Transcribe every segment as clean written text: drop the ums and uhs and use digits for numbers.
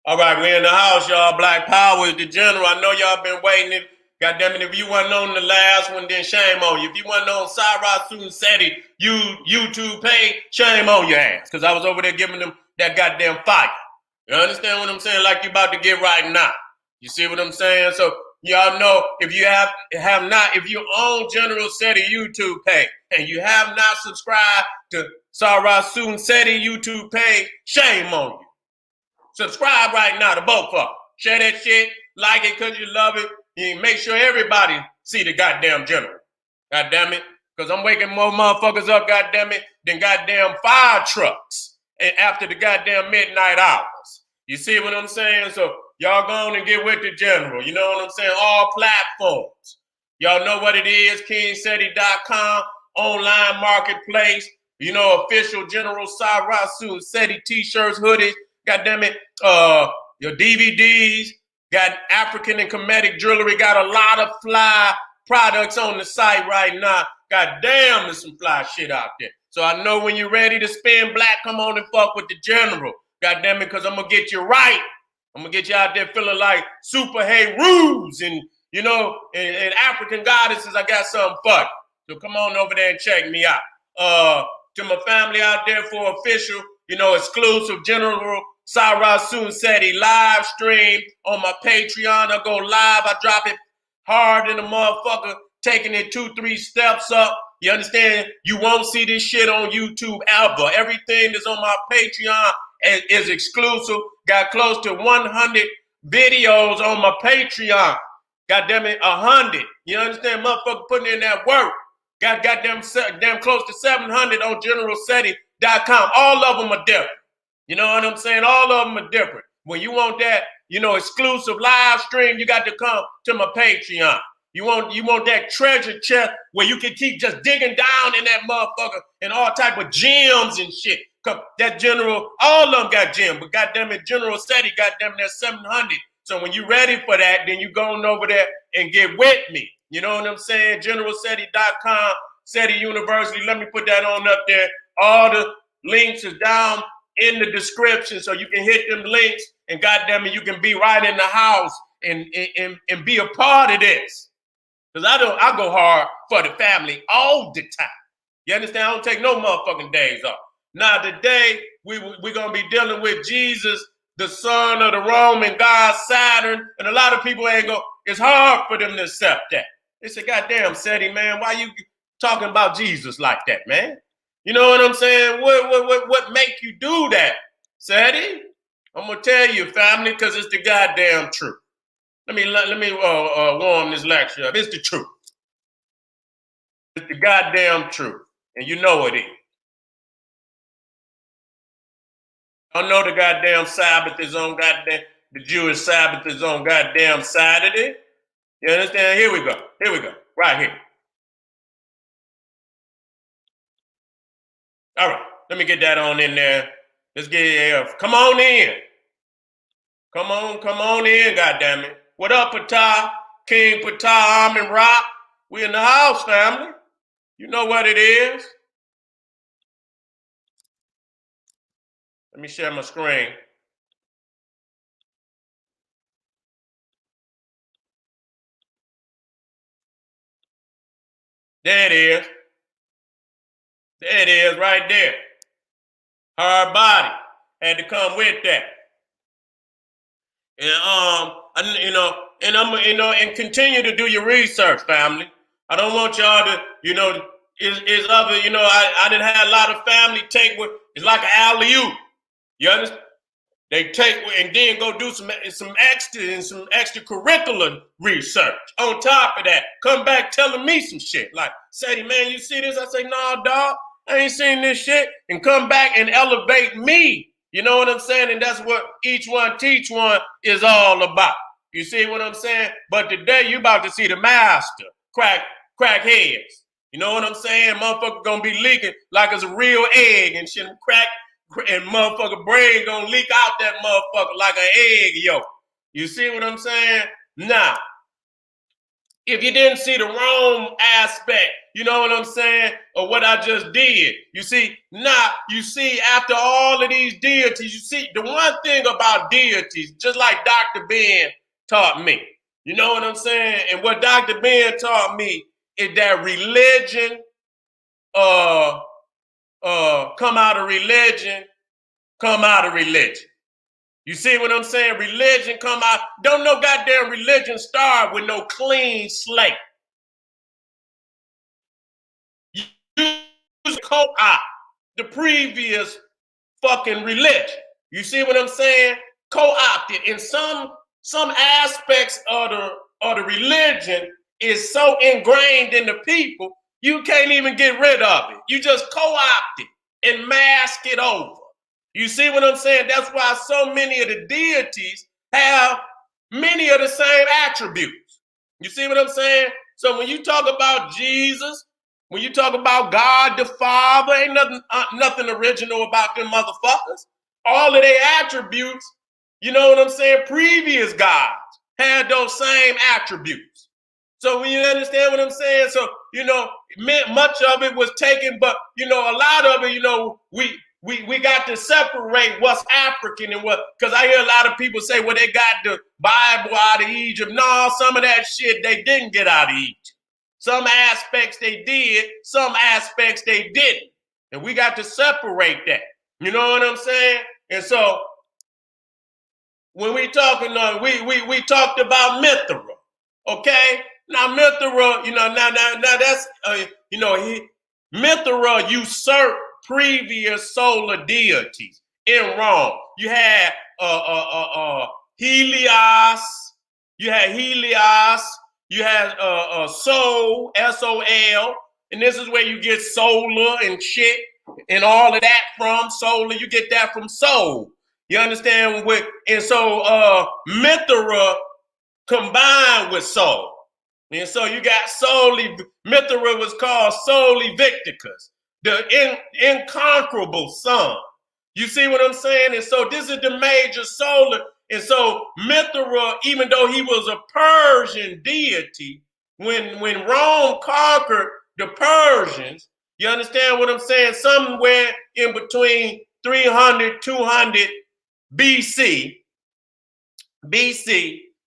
All right, we in the house, y'all. Black Power is the general. I know y'all been waiting. God damn it, if you wasn't on the last one, then shame on you. If you wasn't on Saturn Seti YouTube page, shame on your ass. Because I was over there giving them that goddamn fire. You understand what I'm saying? Like you about to get right now. You see what I'm saying? So y'all know if you have not, if you own General Seti YouTube page and you have not subscribed to Saturn Seti YouTube page, shame on you. Subscribe right now to both of them. Share that shit, like it because you love it. And make sure everybody see the goddamn general. God damn it. Because I'm waking more motherfuckers up, goddamn it, than goddamn fire trucks after the goddamn midnight hours. You see what I'm saying? So y'all go on and get with the general. You know what I'm saying? All platforms. Y'all know what it is, kingseti.com, online marketplace. You know, official General Saturn Seti t-shirts, hoodies. God damn it, your DVDs, got African and Kemetic jewelry, got a lot of fly products on the site right now. God damn, there's some fly shit out there. So I know when you're ready to spin black, come on and fuck with the general. God damn it, because I'm going to get you right. I'm going to get you out there feeling like Super Hey Ruse and, you know, and African goddesses, I got something for you. So come on over there and check me out. To my family out there for official, you know, exclusive General Saturn Seti live stream on my Patreon. I go live. I drop it hard in the motherfucker, taking it 2-3 steps up. You understand? You won't see this shit on YouTube ever. Everything that's on my Patreon is exclusive. Got close to 100 videos on my Patreon. God damn it, 100. You understand? Motherfucker putting in that work. Got goddamn close to 700 on generalseti.com. All of them are different. You know what I'm saying? All of them are different. When you want that, you know, exclusive live stream, you got to come to my Patreon. You want that treasure chest where you can keep just digging down in that motherfucker and all type of gems and shit. That general, all of them got gems, but goddamn it, General Seti, goddamn that 700. So when you ready for that, then you go on over there and get with me. You know what I'm saying? Generalseti.com, Seti University. Let me put that on up there. All the links is down in the description, so you can hit them links, and goddamn it, you can be right in the house and be a part of this. Because I go hard for the family all the time. You understand? I don't take no motherfucking days off. Now today we're gonna be dealing with Jesus, the son of the Roman god Saturn, and a lot of people it's hard for them to accept that. They say, goddamn, Seti, man, why you talking about Jesus like that, man? You know what I'm saying? What make you do that, Seti? I'm gonna tell you, family, because it's the goddamn truth. Let me warm this lecture up. It's the truth. It's the goddamn truth, and you know it is. I know the goddamn Sabbath is on goddamn, the Jewish Sabbath is on goddamn Saturday. You understand? Here we go. Right here. All right, let me get that on in there. Let's get come on in. Come on in, goddammit. What up, Patah? King Patah, Armin Rock. We in the house, family. You know what it is. Let me share my screen. There it is. There it is, right there. Hard body. Had to come with that. And continue to do your research, family. I don't want y'all to, is other, I didn't have a lot of family take what it's like an alley-oop. You understand? They take and then go do some extracurricular research. On top of that, come back telling me some shit. Like, Seti, man, you see this? I say, nah, dog, I ain't seen this shit. And come back and elevate me. You know what I'm saying? And that's what each one teach one is all about. You see what I'm saying? But today you about to see the master crack heads. You know what I'm saying? Motherfucker gonna be leaking like it's a real egg and shit. Crack and motherfucker brain gonna leak out that motherfucker like an egg yolk. You see what I'm saying? Now, if you didn't see the Rome aspect you know what I'm saying, or what I just did. You see, now, you see, after all of these deities, you see, the one thing about deities, just like Dr. Ben taught me, you know what I'm saying? And what Dr. Ben taught me is that religion, come out of religion, come out of religion. You see what I'm saying? Religion come out. Don't no goddamn religion start with no clean slate. You co-opt the previous fucking religion. You see what I'm saying? Co-opted. In some aspects of the religion is so ingrained in the people, you can't even get rid of it. You just co-opt it and mask it over. You see what I'm saying? That's why so many of the deities have many of the same attributes. You see what I'm saying? So when you talk about Jesus, when you talk about God the Father, ain't nothing original about them motherfuckers. All of their attributes, you know what I'm saying? Previous gods had those same attributes. So when you understand what I'm saying, so, you know, much of it was taken, but, you know, a lot of it, you know, we got to separate what's African and what, because I hear a lot of people say, well, they got the Bible out of Egypt. No, some of that shit they didn't get out of Egypt. Some aspects they did, some aspects they didn't. And we got to separate that. You know what I'm saying? And so when we talking, we talked about Mithra, okay? Now Mithra, you know, now that's you know, Mithra usurped previous solar deities in Rome. You had Helios, you had Sol, S-O-L, and this is where you get solar and shit and all of that from. Solar, you get that from Sol. You understand? And so Mithra combined with Sol. And so you got Mithra was called Soli Victicus, the inconquerable sun. You see what I'm saying? And so this is the major solar. And so Mithra, even though he was a Persian deity, when Rome conquered the Persians, you understand what I'm saying? Somewhere in between 300, 200 BC,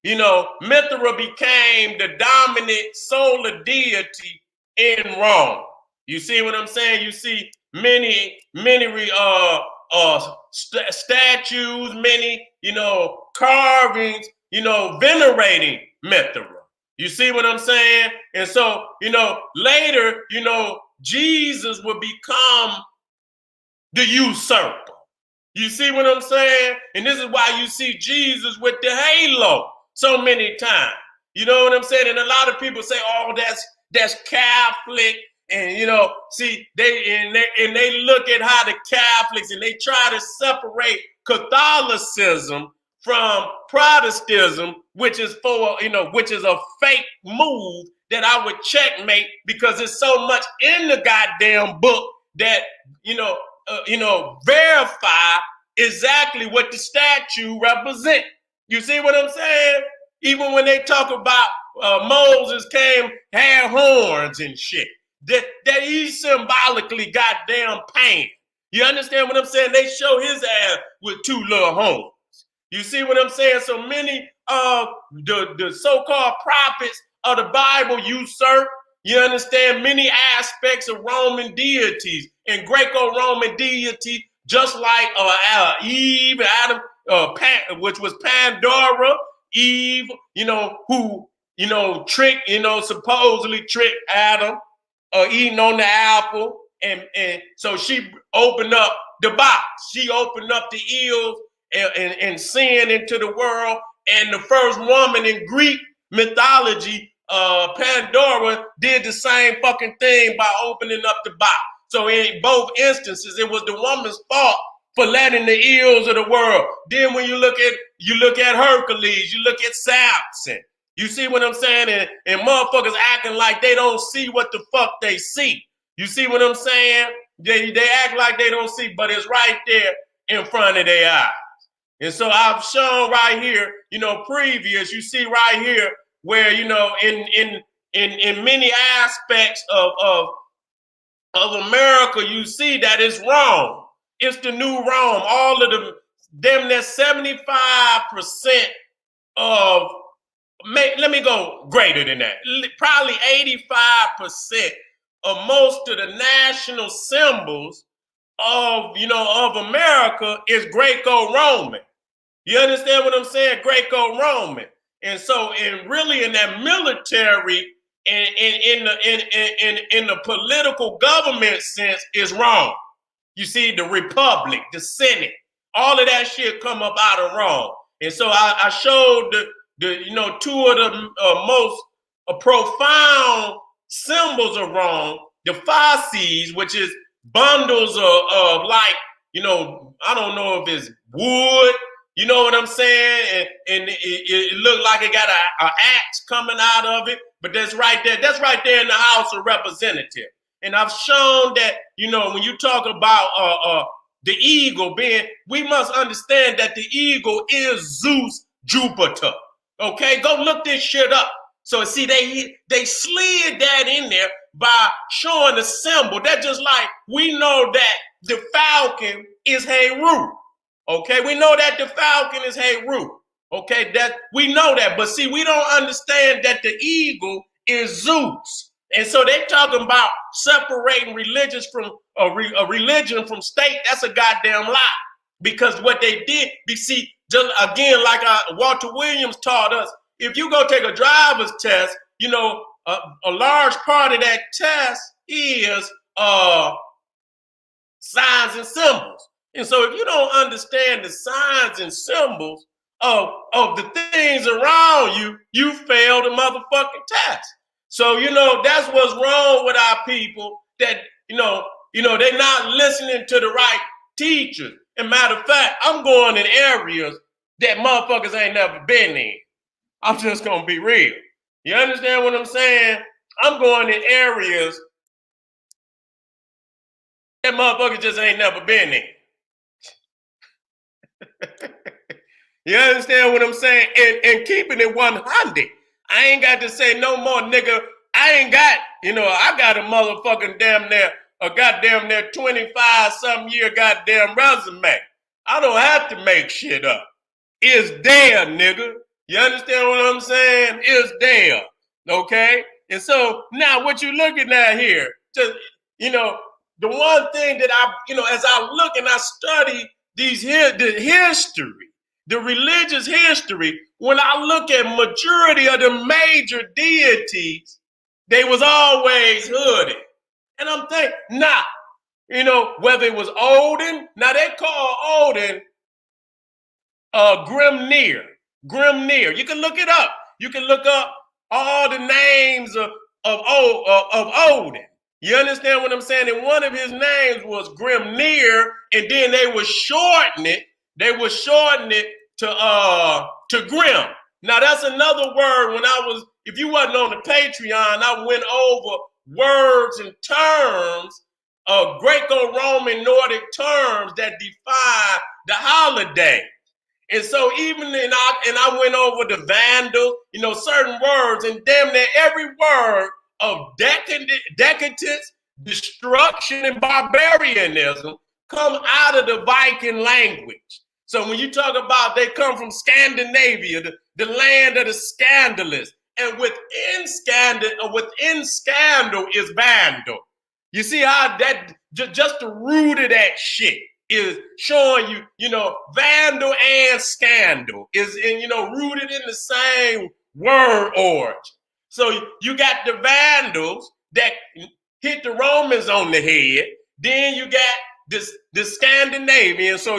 you know, Mithra became the dominant solar deity in Rome. You see what I'm saying? You see many statues, many, you know, carvings, you know, venerating Mithra. You see what I'm saying? And so, you know, later, you know, Jesus will become the usurper. You see what I'm saying? And this is why you see Jesus with the halo so many times. You know what I'm saying? And a lot of people say, oh, that's Catholic. And, you know, see, they look at how the Catholics and they try to separate Catholicism from Protestantism, which is which is a fake move that I would checkmate because there's so much in the goddamn book that, verify exactly what the statue represents. You see what I'm saying? Even when they talk about Moses had horns and shit, that he symbolically goddamn pain. You understand what I'm saying? They show his ass with two little horns. You see what I'm saying? So many of the so-called prophets of the Bible usurp, you understand, many aspects of Roman deities and Greco-Roman deity, just like Eve, Adam, which was Pandora, Eve, who, supposedly tricked Adam eating on the apple. And so she opened up the box. She opened up the eels and sin into the world. And the first woman in Greek mythology, Pandora, did the same fucking thing by opening up the box. So in both instances, it was the woman's fault for letting the ills of the world. Then when you look at Hercules, you look at Samson. You see what I'm saying? And motherfuckers acting like they don't see what the fuck they see. You see what I'm saying? They act like they don't see, but it's right there in front of their eyes. And so I've shown right here, previous, you see right here where, in in many aspects of America, you see that it's wrong. It's the new Rome. All of the damn near 75% of, let me go greater than that. Probably 85% of most of the national symbols of America is Greco-Roman. You understand what I'm saying? Greco-Roman. And so, really in that military and in the political government sense is wrong. You see, the Republic, the Senate, all of that shit come up out of Rome. And so I showed the two of the most profound symbols of Rome, the fasces, which is bundles of like, I don't know if it's wood, you know what I'm saying? And it looked like it got an axe coming out of it, but that's right there. That's right there in the House of Representatives. And I've shown that, when you talk about the eagle being, we must understand that the eagle is Zeus Jupiter. Okay, go look this shit up. So see, they slid that in there by showing the symbol. That just like we know that the falcon is Heru. Okay, we know that the falcon is Heru. Okay, that we know that, but see, we don't understand that the eagle is Zeus. And so they're talking about separating religion from state. That's a goddamn lie. Because what they did, you see, just again, like Walter Williams taught us, if you go take a driver's test, a large part of that test is signs and symbols. And so if you don't understand the signs and symbols of the things around you, you fail the motherfucking test. So, that's what's wrong with our people, that, they're not listening to the right teachers. And matter of fact, I'm going in areas that motherfuckers ain't never been in. I'm just going to be real. You understand what I'm saying? I'm going in areas that motherfuckers just ain't never been in. You understand what I'm saying? And keeping it 100. I ain't got to say no more, nigga. I ain't got, I got a motherfucking a goddamn near 25-something year goddamn resume. I don't have to make shit up. It's there, nigga. You understand what I'm saying? It's there. Okay? And so now what you looking at here, just, the one thing that as I look and I study the history, the religious history, when I look at majority of the major deities, they was always hooded. And I'm thinking, whether it was Odin, now they call Odin Grimnir. Grimnir. You can look it up. You can look up all the names of Odin. You understand what I'm saying? And one of his names was Grimnir, and then they would shorten it. They would shorten it to Grim. Now that's another word. If you wasn't on the Patreon, I went over words and terms of Greco-Roman Nordic terms that define the holiday. And so I went over the Vandal, certain words, and damn near every word of decadence, destruction, and barbarianism come out of the Viking language. So when you talk about they come from Scandinavia, the land of the scandalous, and within scandal is Vandal. You see how that just the root of that shit is showing you, Vandal and scandal is rooted in the same word origin. So you got the Vandals that hit the Romans on the head. Then you got the Scandinavian. So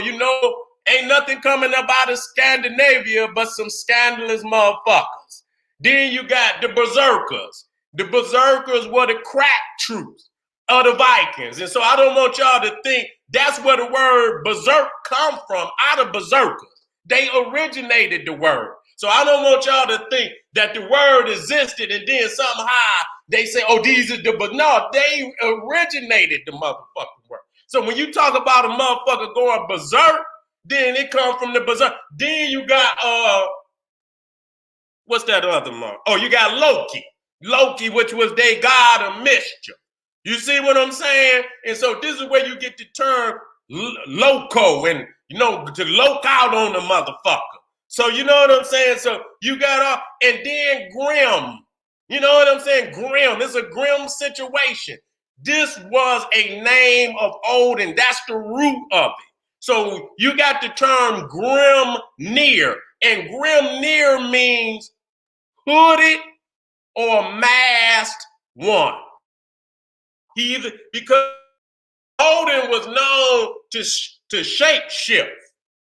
ain't nothing coming up out of Scandinavia but some scandalous motherfuckers. Then you got the Berserkers. The Berserkers were the crack troops of the Vikings. And so I don't want y'all to think that's where the word berserk come from, out of berserkers. They originated the word. So I don't want y'all to think that the word existed and then somehow they say, oh, these are no, they originated the motherfucking word. So when you talk about a motherfucker going berserk, then it comes from the berserk. Then you got, what's that other month? Oh, you got Loki. Loki, which was their god of mischief. You see what I'm saying? And so this is where you get the term loco and, to loc out on the motherfucker. So you know what I'm saying? So you got and then grim. You know what I'm saying? Grim. It's a grim situation. This was a name of Odin. That's the root of it. So you got the term grim near. And grim near means hooded or masked one. Because Odin was known to shape shift.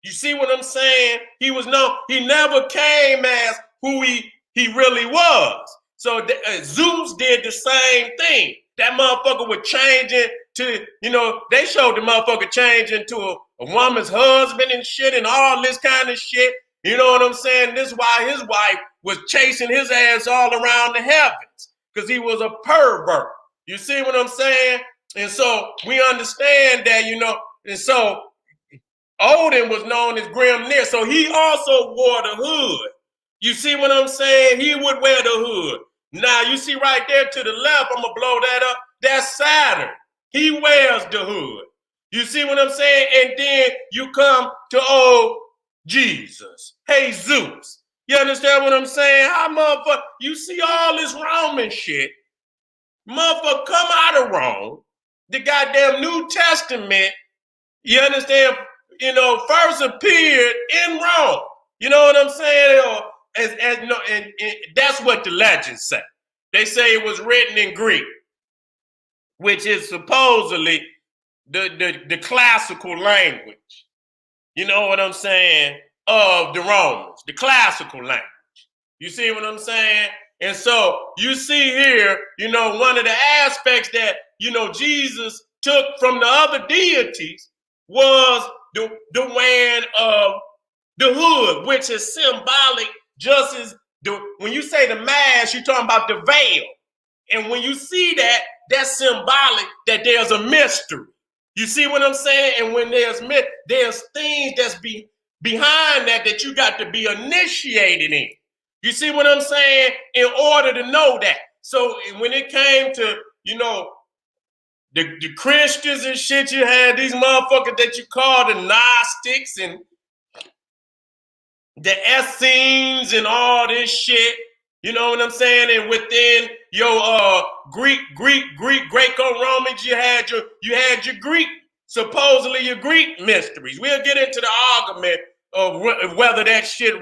You see what I'm saying? He was known. He never came as who he really was. So Zeus did the same thing. That motherfucker was changing to, they showed the motherfucker changing to a woman's husband and shit and all this kind of shit. You know what I'm saying? This is why his wife was chasing his ass all around the heavens, because he was a pervert. You see what I'm saying? And so we understand that, and so Odin was known as Grim Near. So he also wore the hood. You see what I'm saying? He would wear the hood. Now, you see right there to the left, I'm going to blow that up. That's Saturn. He wears the hood. You see what I'm saying? And then you come to old Jesus. Hey, Zeus. You understand what I'm saying? How motherfucker, you see all this Roman shit. Motherfucker come out of Rome. The goddamn New Testament, you understand, first appeared in Rome. You know what I'm saying? And that's what the legends say. They say it was written in Greek, which is supposedly the classical language. You know what I'm saying? Of the Romans, the classical language. You see what I'm saying? And so you see here, one of the aspects that, Jesus took from the other deities was the wearing of the hood, which is symbolic, just as when you say the mask, you're talking about the veil. And when you see that, that's symbolic that there's a mystery. You see what I'm saying? And when there's things that's behind that you got to be initiated in. You see what I'm saying? In order to know that. So when it came to, the Christians and shit, you had these motherfuckers that you call the Gnostics and the Essenes and all this shit. You know what I'm saying? And within your Greek Greco-Romans, you had your Greek, supposedly your Greek mysteries. We'll get into the argument of whether that shit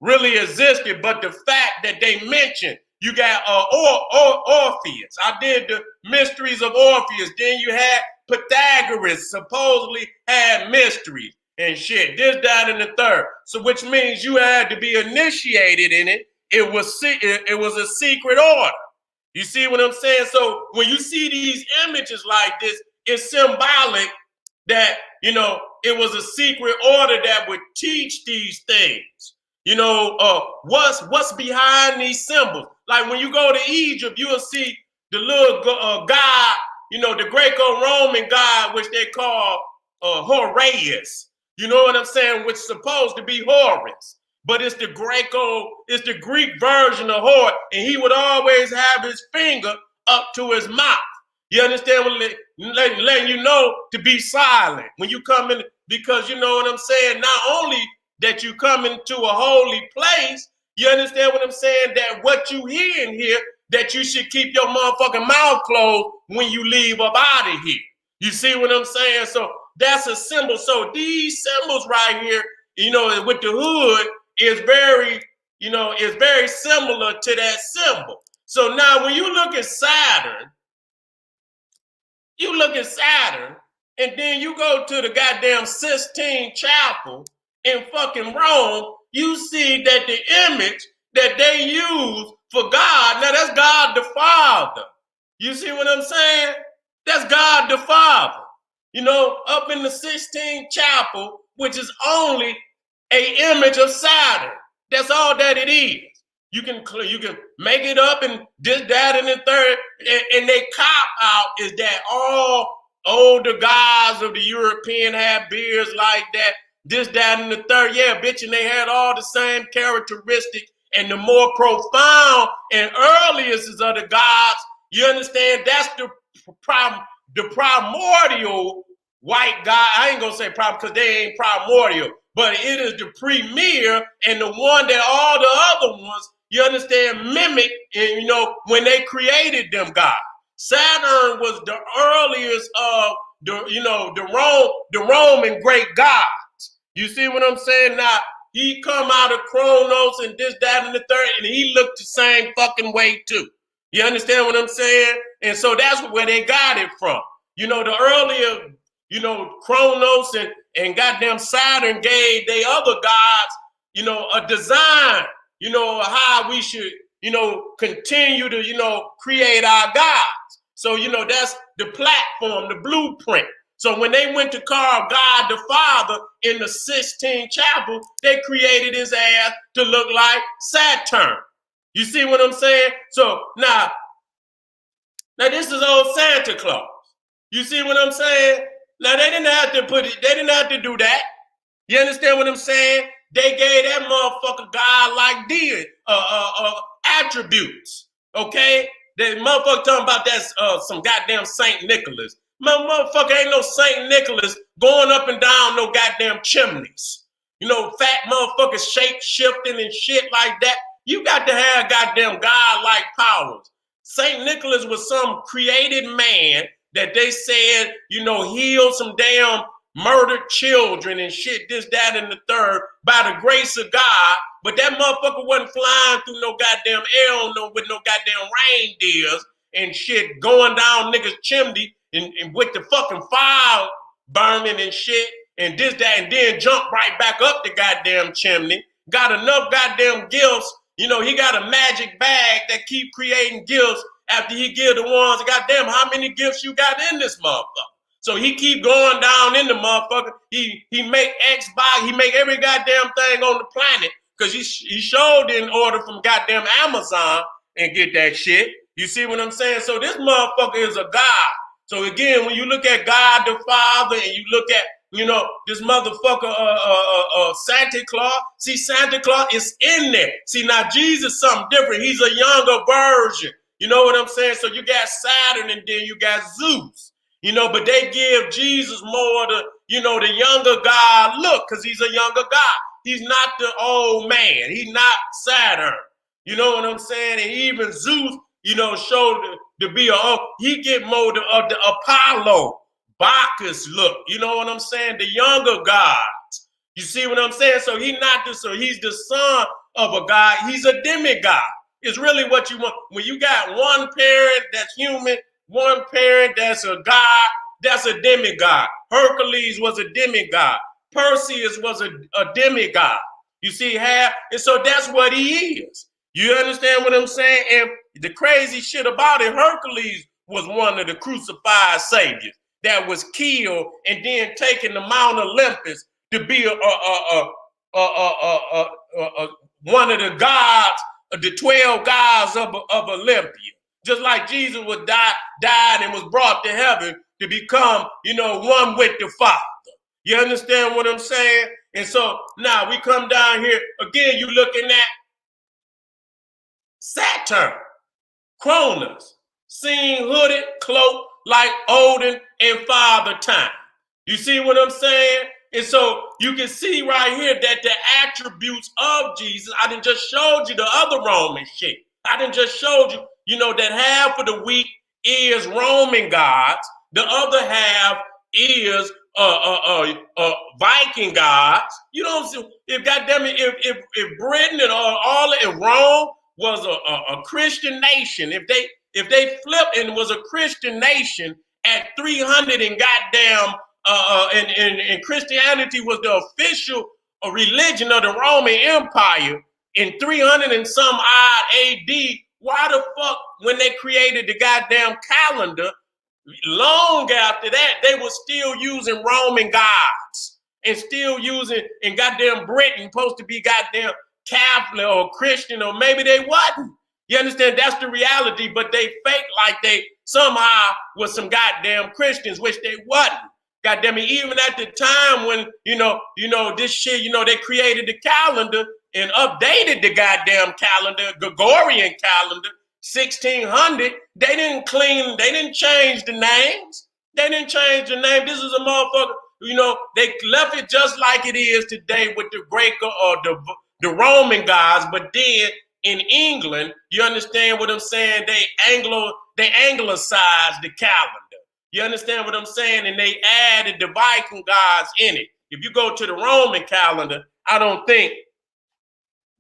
really existed, but the fact that they mentioned you got Orpheus. I did the mysteries of Orpheus. Then you had Pythagoras, supposedly had mysteries and shit. This, that, and the third. So which means you had to be initiated in it. It was a secret order. You see what I'm saying? So when you see these images like this, it's symbolic that, it was a secret order that would teach these things. What's behind these symbols? Like when you go to Egypt, you'll see the little god, the Greco-Roman god, which they call Horus. You know what I'm saying? Which is supposed to be Horus. But it's the Greek version of Horus. And he would always have his finger up to his mouth. You understand? Letting you know to be silent when you come in, because you know what I'm saying? Not only that you come into a holy place, you understand what I'm saying? That what you hear in here, that you should keep your motherfucking mouth closed when you leave up out of here. You see what I'm saying? So that's a symbol. So these symbols right here, with the hood is very similar to that symbol. So now when you look at Saturn, and then you go to the goddamn Sistine Chapel in fucking Rome, you see that the image that they use for God, now that's God the Father. You see what I'm saying? That's God the Father. Up in the Sistine Chapel, which is only an image of Saturn. That's all that it is. You can make it up and this, that, and the third. And they cop out is that all older guys of the European had beards like that. This, that, and the third. Yeah, bitch, and they had all the same characteristics and the more profound and earliest of the gods, you understand, that's the primordial white God. I ain't gonna say problem because they ain't primordial, but it is the premier and the one that all the other ones, you understand, mimic, and you know, when they created them gods. Saturn was the earliest of the Roman great gods. You see what I'm saying? Now he come out of Kronos and this, that, and the third, and he looked the same fucking way too. You understand what I'm saying? And so that's where they got it from. You know, the earlier, you know, Kronos and goddamn Saturn gave they other gods, you know, a design, you know, how we should, you know, continue to, you know, create our gods. So, you know, that's the platform, the blueprint. So when they went to carve God the Father in the Sistine Chapel, they created his ass to look like Saturn. You see what I'm saying? So now this is old Santa Claus. You see what I'm saying? Now they didn't have to put it, they didn't have to do that. You understand what I'm saying? They gave that motherfucker God-like attributes. Okay? The motherfucker talking about that's some goddamn Saint Nicholas. Motherfucker ain't no Saint Nicholas going up and down no goddamn chimneys. You know, fat motherfuckers shape shifting and shit like that. You got to have goddamn God-like powers. Saint Nicholas was some created man that they said, you know, healed some damn murdered children and shit, this, that, and the third, by the grace of God. But that motherfucker wasn't flying through no goddamn air with no goddamn reindeers and shit, going down niggas' chimney and with the fucking fire burning and shit, and this, that, and then jump right back up the goddamn chimney. Got enough goddamn gifts. You know, he got a magic bag that keep creating gifts after he give the ones, goddamn, how many gifts you got in this motherfucker? So he keep going down in the motherfucker. He make Xbox, he make every goddamn thing on the planet because he showed in order from goddamn Amazon and get that shit. You see what I'm saying? So this motherfucker is a god. So again, when you look at God the Father and you look at, you know, this motherfucker, Santa Claus. See, Santa Claus is in there. See, now Jesus something different. He's a younger version. You know what I'm saying? So you got Saturn and then you got Zeus. You know, but they give Jesus more the, you know, the younger God look because he's a younger God. He's not the old man. He's not Saturn. You know what I'm saying? And even Zeus, you know, showed to be he get more of the Apollo, Bacchus look. You know what I'm saying? The younger gods. You see what I'm saying? So he's not the, so he's the son of a god. He's a demigod. It's really what you want. When you got one parent that's human, one parent that's a god, that's a demigod. Hercules was a demigod. Perseus was a demigod. You see how? And so that's what he is. You understand what I'm saying? And the crazy shit about it, Hercules was one of the crucified saviors that was killed and then taken to Mount Olympus to be one of the gods, the 12 gods of Olympia. Just like Jesus was died and was brought to heaven to become, you know, one with the Father. You understand what I'm saying? And so now we come down here again. You looking at Saturn, Cronus, seen hooded, cloaked like Odin and Father Time. You see what I'm saying? And so you can see right here that the attributes of Jesus, I done just showed you the other Roman shit. I done just showed you, you know, that half of the week is Roman gods. The other half is Viking gods. You don't see, if goddamn it, if Britain and if Rome was a Christian nation, if they flipped and was a Christian nation at 300 and goddamn and Christianity was the official religion of the Roman Empire in 300 and some odd AD, why the fuck when they created the goddamn calendar, long after that, they were still using Roman gods and still using, and goddamn Britain supposed to be goddamn Catholic or Christian, or maybe they wasn't. You understand? That's the reality, but they fake like they somehow was some goddamn Christians, which they wasn't. Goddamn it, even at the time when, this shit, they created the calendar and updated the goddamn calendar, Gregorian calendar, 1600, they didn't change the names. They didn't change the name. This is a motherfucker, they left it just like it is today with the Greek or the Roman gods, but then in England, you understand what I'm saying? They anglicized the calendar. You understand what I'm saying? And they added the Viking gods in it. If you go to the Roman calendar, I don't think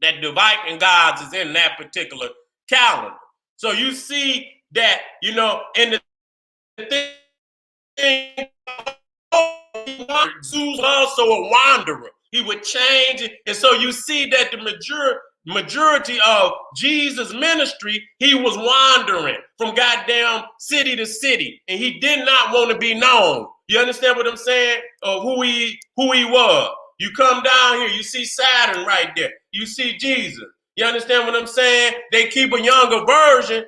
that the Viking gods is in that particular calendar. So you see that, and the thing, Zeus was also a wanderer. He would change it. And so you see that the majority of Jesus' ministry, he was wandering from goddamn city to city. And he did not want to be known. You understand what I'm saying? Of who he was. You come down here, you see Saturn right there. You see Jesus. You understand what I'm saying? They keep a younger version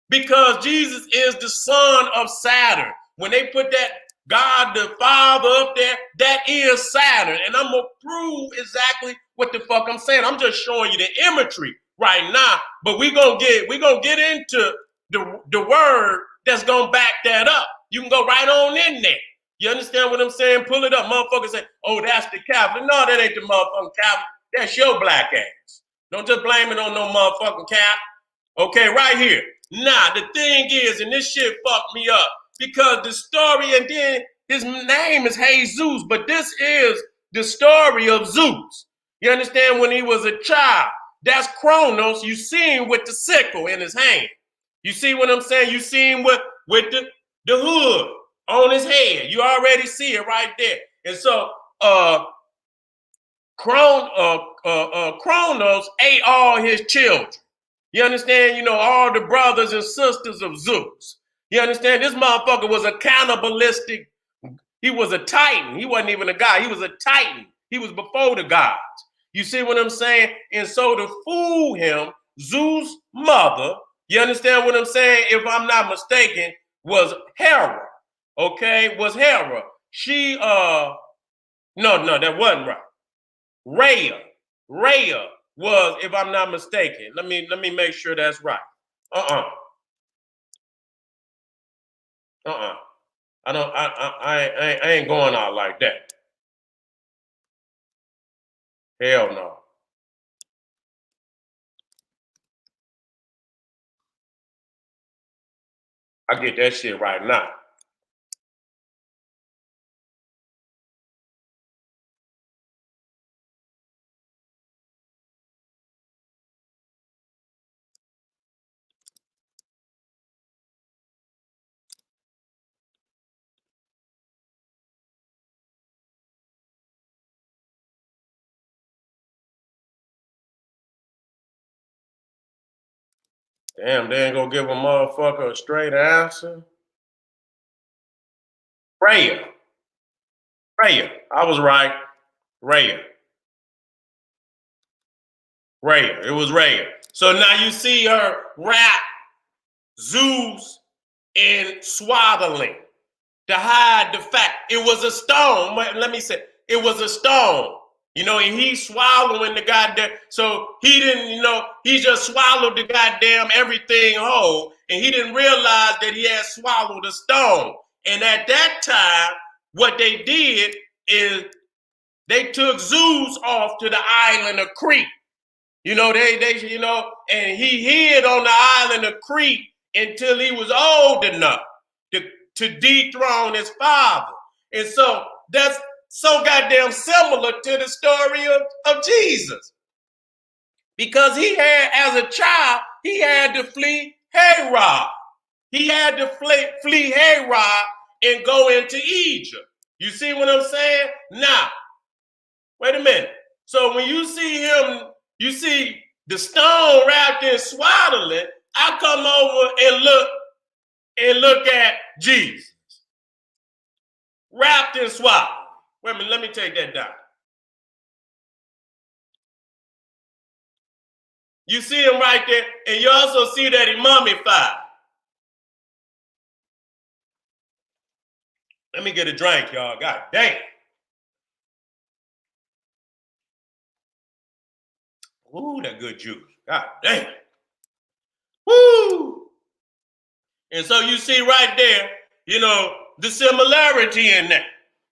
because Jesus is the son of Saturn. When they put that God the Father up there, that is Saturn. And I'm going to prove exactly what the fuck I'm saying. I'm just showing you the imagery right now. But we're gonna get into the word that's gonna back that up. You can go right on in there. You understand what I'm saying? Pull it up. Motherfuckers say, oh, that's the Catholic. No, that ain't the motherfucking Catholic. That's your black ass. Don't just blame it on no motherfucking Catholic. Okay, right here. Nah, the thing is, and this shit fucked me up, because the story, and then his name is Jesus, but this is the story of Zeus. You understand? When he was a child, that's Kronos. You see him with the sickle in his hand. You see what I'm saying? You see him with the hood on his head. You already see it right there. And so Kronos ate all his children. You understand? All the brothers and sisters of Zeus. You understand? This motherfucker was a cannibalistic. He was a titan. He wasn't even a god. He was a titan. He was before the gods. You see what I'm saying? And so to fool him, Zeus' mother, you understand what I'm saying? If I'm not mistaken, was Hera. Okay, was Hera. She no, that wasn't right. Rhea was, if I'm not mistaken. Let me make sure that's right. I ain't going out like that. Hell no. I get that shit right now. Damn, they ain't gonna give a motherfucker a straight answer. Rhea. I was right. Rhea. It was Rhea. So now you see her wrap Zeus in swaddling to hide the fact it was a stone. Let me say, it was a stone. And he's swallowing the goddamn. So he didn't, he just swallowed the goddamn everything whole, and he didn't realize that he had swallowed a stone. And at that time, what they did is they took Zeus off to the island of Crete. And he hid on the island of Crete until he was old enough to dethrone his father. And so that's so goddamn similar to the story of Jesus. Because he had, as a child, he had to flee Herod. He had to flee Herod and go into Egypt. You see what I'm saying? Now, wait a minute. So when you see him, you see the stone wrapped in swaddling, I come over and look at Jesus. Wrapped in swaddling. Wait a minute, let me take that down. You see him right there, and you also see that he mummified. Let me get a drink, y'all. God damn. Ooh, that good juice. God damn. Woo! And so you see right there, the similarity in that.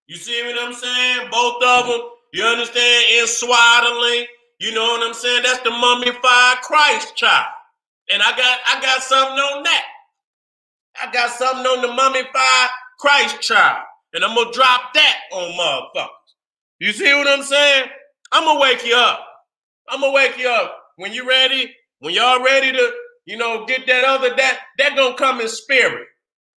You see what I'm saying? Both of them, you understand, in swaddling. You know what I'm saying? That's the mummified Christ child. And I got something on that. I got something on the mummified Christ child. And I'm going to drop that on motherfuckers. You see what I'm saying? I'm going to wake you up. I'm going to wake you up. When you ready, when y'all ready to, get that other, that going to come in spirit.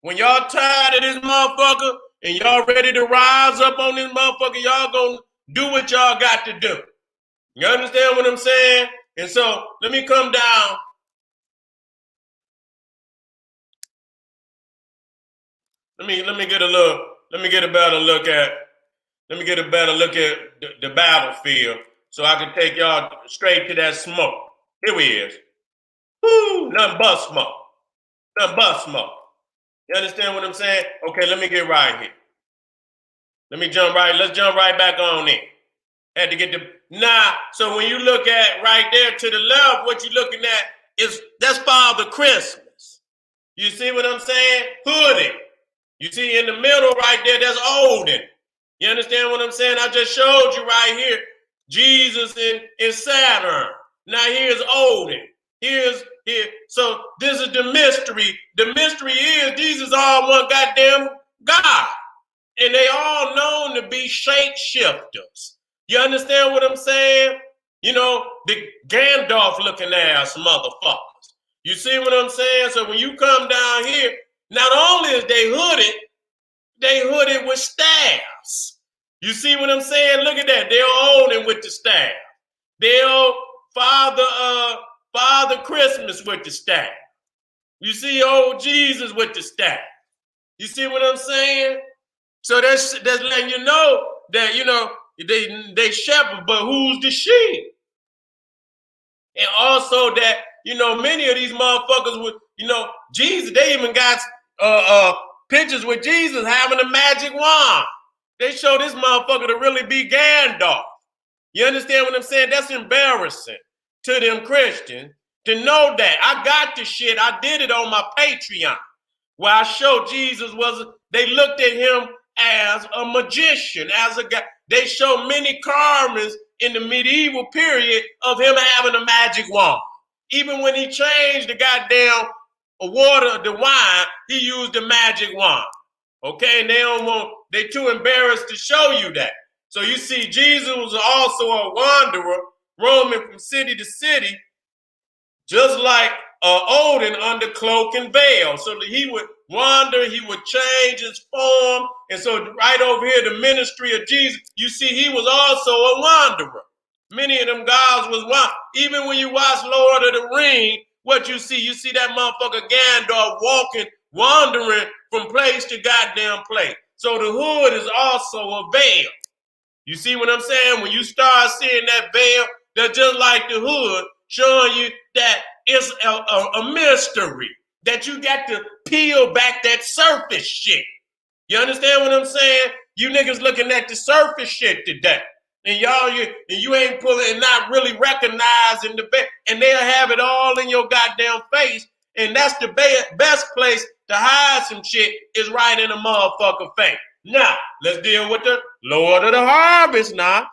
When y'all tired of this motherfucker and y'all ready to rise up on this motherfucker, y'all going to do what y'all got to do. You understand what I'm saying? And so let me come down. Let me get a better look at the battlefield so I can take y'all straight to that smoke. Here we is. Woo, nothing but smoke. Nothing but smoke. You understand what I'm saying? Okay, let me get right here. Let's jump right back on in. Had to get so when you look at right there to the left, what you're looking at that's Father Christmas. You see what I'm saying? Hooded. You see in the middle right there, that's Odin. You understand what I'm saying? I just showed you right here, Jesus in Saturn. Now here's Odin. Here. So this is the mystery. The mystery is these is all one goddamn God. And they all known to be shapeshifters. You understand what I'm saying? The Gandalf looking ass motherfuckers. You see what I'm saying? So when you come down here, not only is they hooded with staffs. You see what I'm saying? Look at that. They're holding with the staff. They're Father Christmas with the staff. You see old Jesus with the staff. You see what I'm saying? So that's letting you know that, they shepherd, but who's the sheep? And also that, many of these motherfuckers with, Jesus, they even got pictures with Jesus having a magic wand. They show this motherfucker to really be Gandalf. You understand what I'm saying? That's embarrassing to them Christians to know that. I got the shit. I did it on my Patreon where I showed Jesus they looked at him as a magician, as a guy. They show many carvings in the medieval period of him having a magic wand. Even when he changed the goddamn water to wine, he used the magic wand. Okay, and they too embarrassed to show you that. So you see, Jesus was also a wanderer, roaming from city to city, just like Odin under cloak and veil. So that he would wander, he would change his form. And so right over here, the ministry of Jesus, you see, he was also a wanderer. Many of them gods was one. Even when you watch Lord of the Rings, what you see that motherfucker Gandalf walking, wandering from place to goddamn place. So the hood is also a veil. You see what I'm saying? When you start seeing that veil, that's just like the hood, showing you that it's a mystery, that you got to peel back that surface shit. You understand what I'm saying? You niggas looking at the surface shit today. And you ain't pulling and not really recognizing the best, and they'll have it all in your goddamn face. And that's the best place to hide some shit is right in a motherfucker face. Now, let's deal with the Lord of the Harvest now.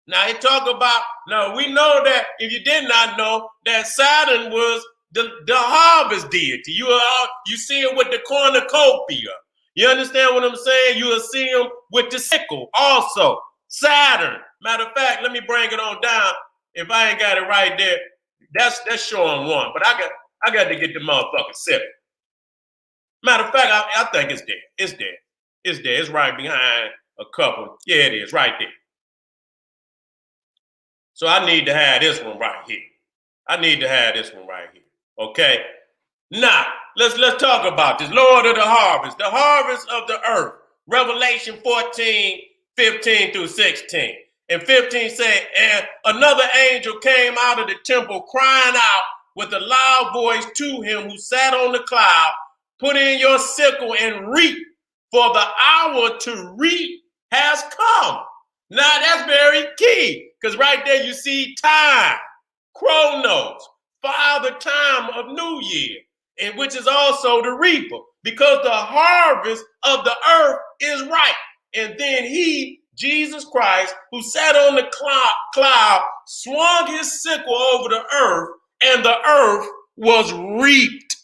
Now, he talk about, now we know that, if you did not know, that Saturn was the harvest deity. You see it with the cornucopia. You understand what I'm saying? You will see him with the sickle also. Saturn. Matter of fact, let me bring it on down. If I ain't got it right there, that's showing one. But I got to get the motherfucking 7. Matter of fact, I think it's there. It's there. It's there. It's right behind a couple. Yeah, it is right there. So I need to have this one right here. Okay. Now, let's talk about this. Lord of the harvest. The harvest of the earth. Revelation 14, 15 through 16. And 15 said, and another angel came out of the temple crying out with a loud voice to him who sat on the cloud, put in your sickle and reap, for the hour to reap has come. Now that's very key, because right there you see time, chronos, Father time of New Year, and which is also the reaper, because the harvest of the earth is ripe. And then he, Jesus Christ, who sat on the cloud, swung his sickle over the earth, and the earth was reaped.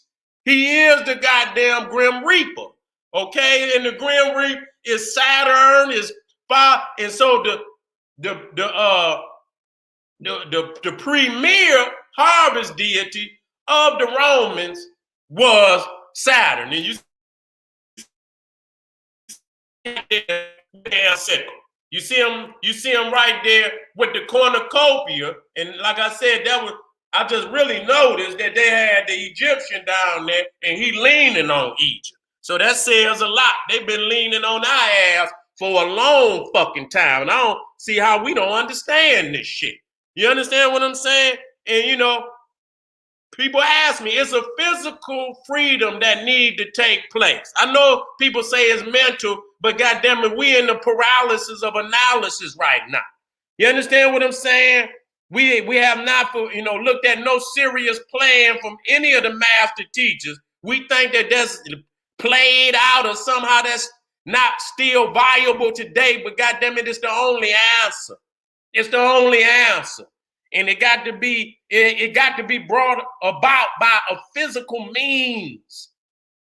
He is the goddamn Grim Reaper. Okay, and the Grim Reaper is Saturn, is fire, and so the premier harvest deity of the Romans was Saturn. And you see damn sickle. You see him right there with the cornucopia. And like I said, I just really noticed that they had the Egyptian down there and he leaning on Egypt. So that says a lot. They've been leaning on our ass for a long fucking time. And I don't see how we don't understand this shit. You understand what I'm saying? And people ask me, it's a physical freedom that need to take place. I know people say it's mental, but goddamn it, we in the paralysis of analysis right now. You understand what I'm saying? We have not looked at no serious plan from any of the master teachers. We think that that's played out or somehow that's not still viable today, but goddamn it, it's the only answer. It's the only answer. And it got to be brought about by a physical means.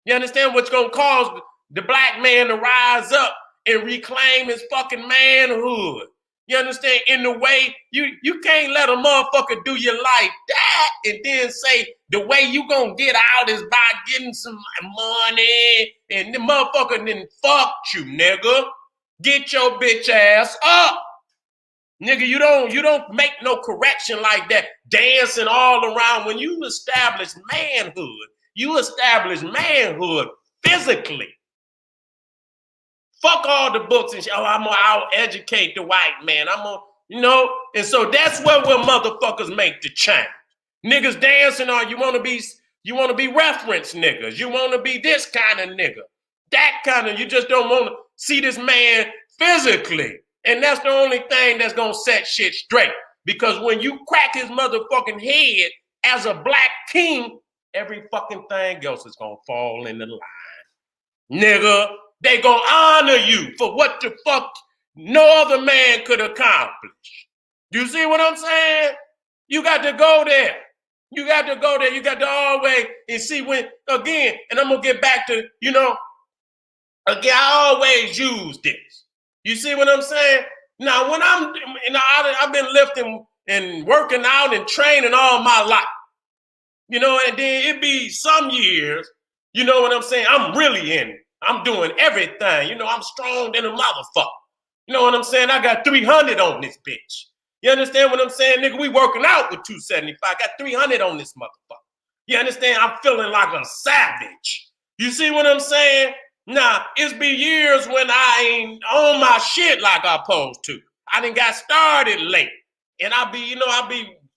You understand what's gonna cause the black man to rise up and reclaim his fucking manhood? You understand? In the way you can't let a motherfucker do you like that and then say the way you gonna get out is by getting some money and the motherfucker then fucked you, nigga. Get your bitch ass up. Nigga, you don't make no correction like that, dancing all around. When you establish manhood, you establish manhood physically. Fuck all the books and shit. Oh, I'm gonna out-educate the white man. And so that's where motherfuckers make the change. Niggas dancing on you wanna be reference niggas. You wanna be this kind of nigga. That kind of, you just don't wanna see this man physically. And that's the only thing that's gonna set shit straight. Because when you crack his motherfucking head as a black king, every fucking thing else is gonna fall in the line. Nigga, they gonna honor you for what the fuck no other man could accomplish. You see what I'm saying? You got to go there. You got to go there. You got to always, and see when, again, and I'm gonna get back to, again, I always use this. You see what I'm saying? Now, when I've been lifting and working out and training all my life, and then it be some years, you know what I'm saying? I'm really in it. I'm doing everything. I'm strong than a motherfucker. You know what I'm saying? I got 300 on this bitch. You understand what I'm saying, nigga? We working out with 275. Got 300 on this motherfucker. You understand? I'm feeling like a savage. You see what I'm saying? Now, it's been years when I ain't on my shit like I supposed to. I done got started late. And I be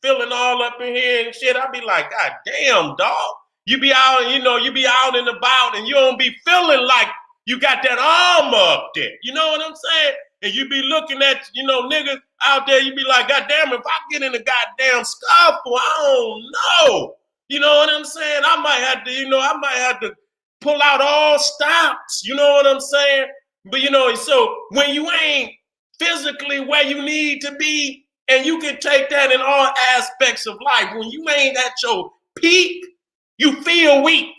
feeling all up in here and shit. I be like, God damn, dog. You be out, you be out and about and you don't be feeling like you got that armor up there. You know what I'm saying? And you be looking at, niggas out there, you be like, God damn, if I get in a goddamn scuffle, I don't know. You know what I'm saying? I might have to pull out all stops, you know what I'm saying? But so when you ain't physically where you need to be, and you can take that in all aspects of life, when you ain't at your peak, you feel weak,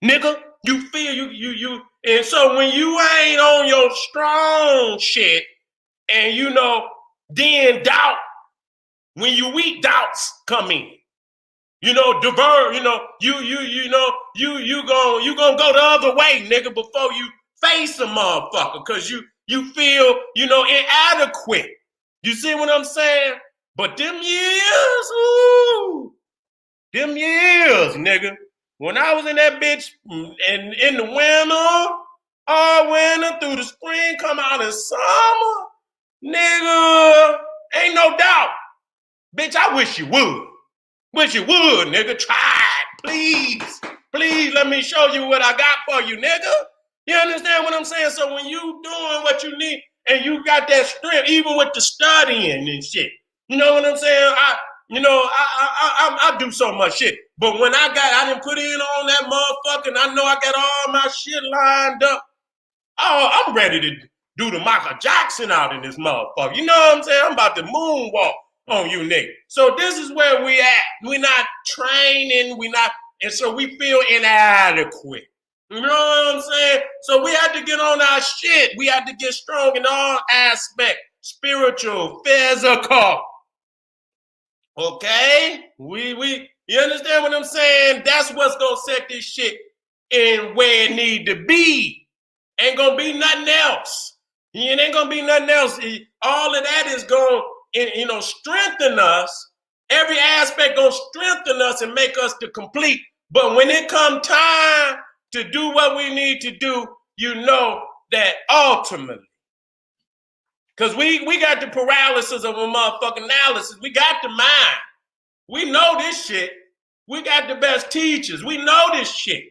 nigga. You feel you, and so when you ain't on your strong shit, and then doubt, when you weak, doubts come in. You gonna go the other way, nigga, before you face a motherfucker, cause you feel, inadequate. You see what I'm saying? But them years, nigga. When I was in that bitch in the winter, all winter through the spring, come out in summer, nigga, ain't no doubt. Bitch, I wish you would. Wish you would, nigga. Try it, please. Please let me show you what I got for you, nigga. You understand what I'm saying? So when you doing what you need and you got that strength, even with the studying and shit, you know what I'm saying? I do so much shit. But when I didn't put in on that motherfucker, and I know I got all my shit lined up. Oh, I'm ready to do the Michael Jackson out in this motherfucker. You know what I'm saying? I'm about to moonwalk on you, nigga. So this is where we at. We're not training. And so we feel inadequate. You know what I'm saying? So we had to get on our shit. We had to get strong in all aspects. Spiritual, physical. Okay? You understand what I'm saying? That's what's gonna set this shit in where it need to be. Ain't gonna be nothing else. It ain't gonna be nothing else. All of that is gonna, strengthen us. Every aspect gonna strengthen us and make us the complete. But when it come time to do what we need to do, you know that ultimately, because we got the paralysis of a motherfucking analysis. We got the mind. We know this shit. We got the best teachers. We know this shit.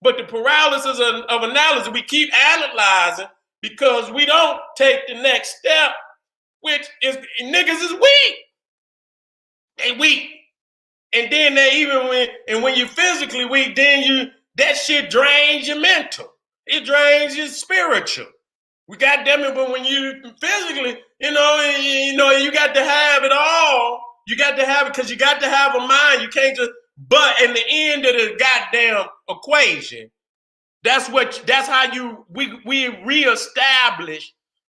But the paralysis of analysis, we keep analyzing because we don't take the next step, which is niggas is weak. They weak. And then when you physically weak, then that shit drains your mental. It drains your spiritual. We got them, but when you physically, you got to have it all. You got to have it because you got to have a mind. You can't just, but in the end of the goddamn equation, that's how we reestablish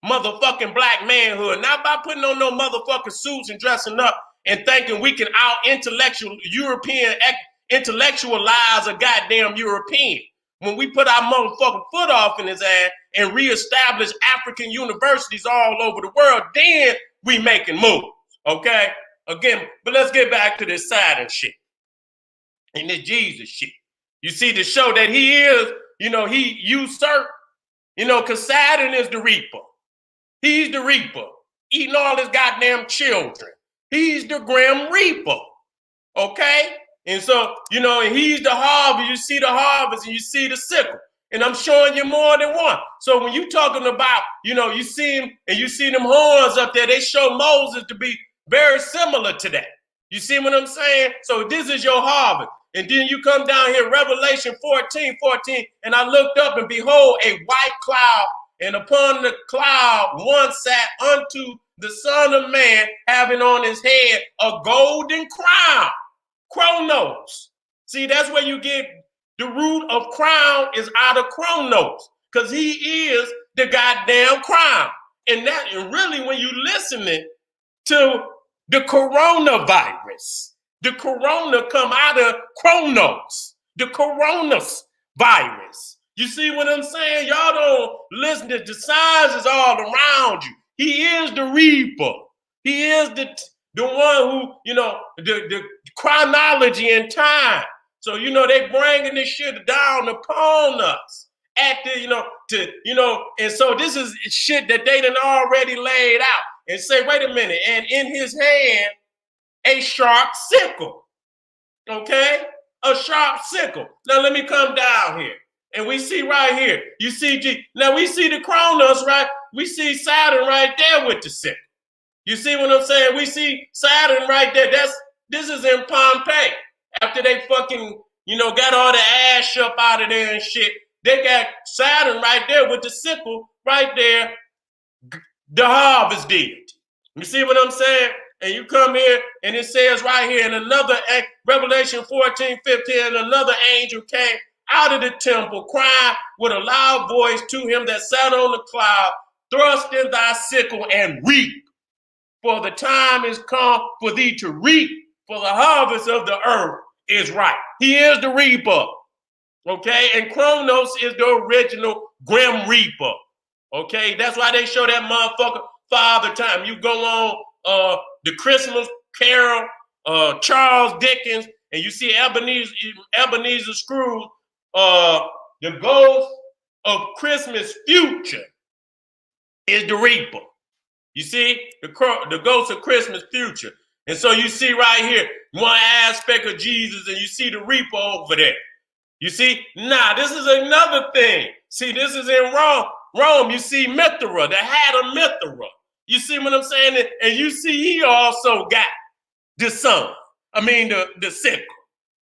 motherfucking black manhood. Not by putting on no motherfucking suits and dressing up and thinking we can intellectualize a goddamn European. When we put our motherfucking foot off in his ass and reestablish African universities all over the world, then we making moves, okay? Again, but let's get back to this Saturn shit and this Jesus shit. You see to show that he is, he usurped, because Saturn is the reaper. He's the reaper, eating all his goddamn children. He's the grim reaper, okay? And so, and he's the harvest. You see the harvest and you see the sickle. And I'm showing you more than one. So when you talking about, you see him and you see them horns up there, they show Moses to be very similar to that. You see what I'm saying? So this is your harvest. And then you come down here, Revelation 14:14, and I looked up and behold a white cloud, and upon the cloud one sat unto the Son of Man, having on his head a golden crown. Chronos. See, that's where you get the root of crown is out of Chronos, because he is the goddamn crown. And really, when you listening to the coronavirus, the corona come out of Chronos, the coronavirus virus. You see what I'm saying? Y'all don't listen to the signs is all around you. He is the reaper. He is the one who, the chronology and time. So, they bringing this shit down upon us at and so this is shit that they done already laid out and say, wait a minute. And in his hand, a sharp sickle, okay? A sharp sickle. Now, let me come down here. And we see right here, you see, now we see the Kronos, right? We see Saturn right there with the sickle. You see what I'm saying? We see Saturn right there. This is in Pompeii. After they fucking, got all the ash up out of there and shit, they got Saturn right there with the sickle right there, the harvest deity. You see what I'm saying? And you come here and it says right here in another, Revelation 14:15, another angel came out of the temple crying with a loud voice to him that sat on the cloud, thrust in thy sickle and reap. For the time is come for thee to reap, for the harvest of the earth is ripe. He is the reaper, okay? And Kronos is the original grim reaper, okay? That's why they show that motherfucker Father Time. You go on the Christmas Carol, Charles Dickens, and you see Ebenezer Scrooge, the ghost of Christmas future is the reaper. You see, the ghost of Christmas future. And so you see right here, one aspect of Jesus, and you see the reaper over there. You see, this is another thing. See, this is in Rome. Rome, you see Mithra, the hat of Mithra. You see what I'm saying? And you see he also got the sun. I mean, the sickle.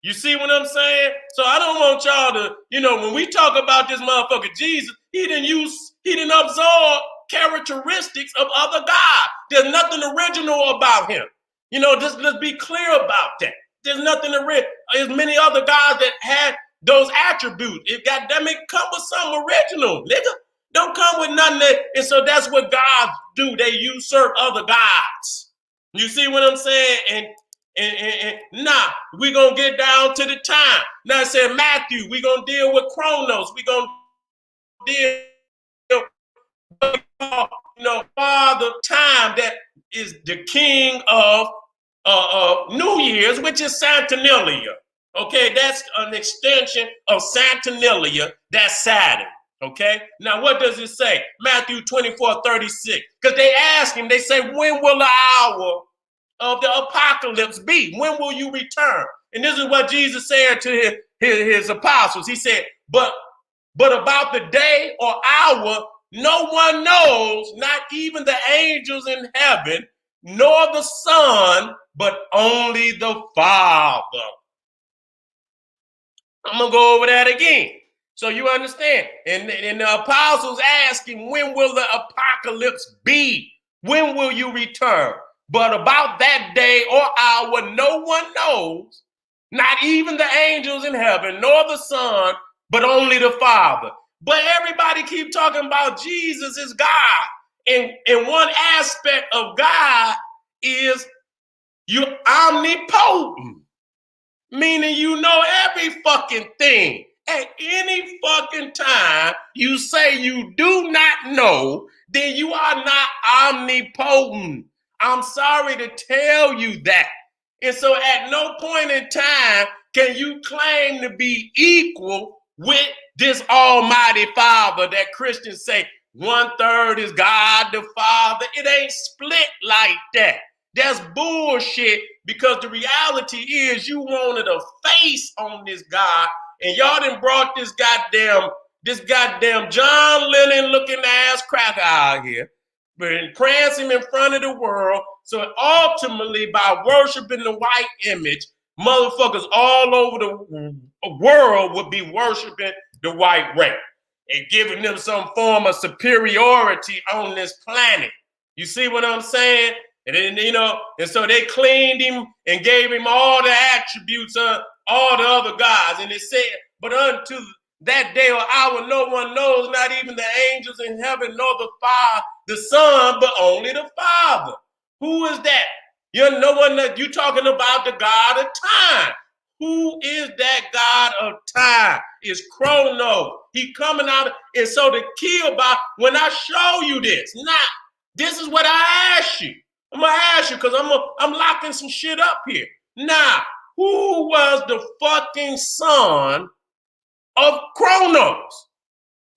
You see what I'm saying? So I don't want y'all to, when we talk about this motherfucker Jesus, he didn't absorb characteristics of other gods. There's nothing original about him. Let's be clear about that. There's nothing original. There's many other gods that had those attributes. It come with some original, nigga. Don't come with nothing and so that's what gods do. They usurp other gods. You see what I'm saying? And we're going to get down to the time. Now it said Matthew, we're going to deal with Chronos. We're going to deal with, Father Time, that is the king of New Year's, which is saturnilia. Okay, that's an extension of saturnilia. That's Saturn. Okay, now what does it say? Matthew 24:36. Because they ask him, they say, when will the hour of the apocalypse be? When will you return? And this is what Jesus said to his apostles. He said, but about the day or hour, no one knows, not even the angels in heaven, nor the Son, but only the Father. I'm going to go over that again so you understand. And the apostles ask him, when will the apocalypse be? When will you return? But about that day or hour, no one knows, not even the angels in heaven, nor the Son, but only the Father. But everybody keep talking about Jesus is God. And one aspect of God is you're omnipotent, meaning you know every fucking thing. At any fucking time you say you do not know, then you are not omnipotent. I'm sorry to tell you that. And so at no point in time can you claim to be equal with this Almighty Father that Christians say 1/3 is God the Father. It ain't split like that. That's bullshit, because the reality is you wanted a face on this God, and y'all done brought this goddamn John Lennon looking ass cracker out here, but prance him in front of the world. So ultimately, by worshiping the white image, motherfuckers all over the world would be worshiping the white race and giving them some form of superiority on this planet. You see what I'm saying? And then, and so they cleaned him and gave him all the attributes of all the other gods. And it said, but unto that day or hour, no one knows, not even the angels in heaven, nor the Father, the Son, but only the Father. Who is that? You're no one that you talking about the God of time. Who is that God of time? It's Chronos. He coming out. And so the key about when I show you this, this is what I ask you. I'm going to ask you because I'm locking some shit up here. Now, who was the fucking son of Chronos?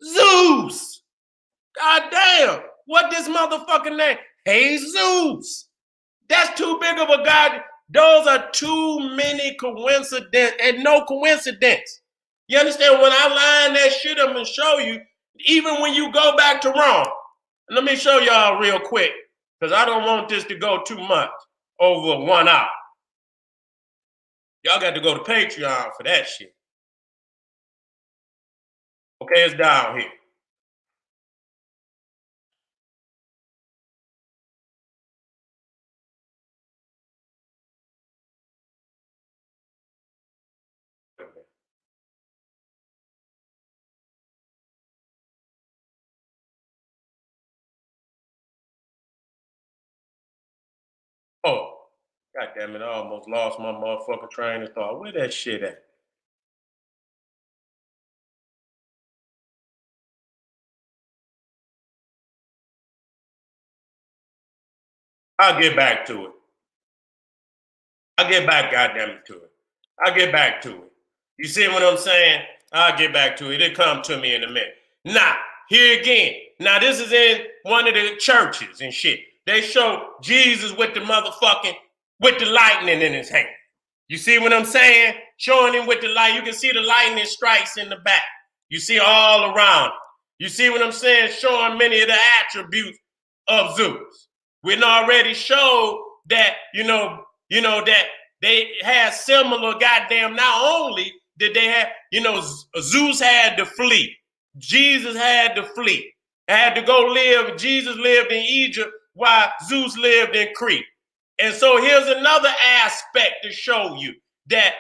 Zeus. God damn. What this motherfucking name? Jesus. That's too big of a god. Those are too many coincidences, and no coincidence. You understand? When I line that shit up and show you, even when you go back to Rome, let me show y'all real quick, because I don't want this to go too much over 1 hour. Y'all got to go to Patreon for that shit. Okay, it's down here. Oh, God damn it, I almost lost my motherfucking train of thought. Where that shit at? I'll get back to it. I'll get back, goddamn to it. I'll get back to it. You see what I'm saying? I'll get back to it. It'll come to me in a minute. Now, here again. Now, this is in one of the churches and shit. They show Jesus with the lightning in his hand. You see what I'm saying? Showing him with the light. You can see the lightning strikes in the back. You see all around. You see what I'm saying? Showing many of the attributes of Zeus. We already showed that, that they had similar goddamn, not only did they have, Zeus had to flee. Jesus had to flee. Had to go live. Jesus lived in Egypt while Zeus lived in Crete. And so here's another aspect to show you that,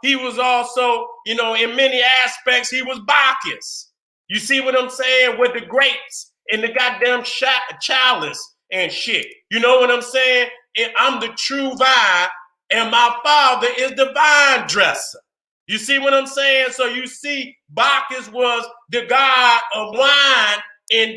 he was also, in many aspects, he was Bacchus. You see what I'm saying? With the grapes and the goddamn chalice and shit. You know what I'm saying? And I'm the true vine, and my father is the vine dresser. You see what I'm saying? So you see, Bacchus was the god of wine in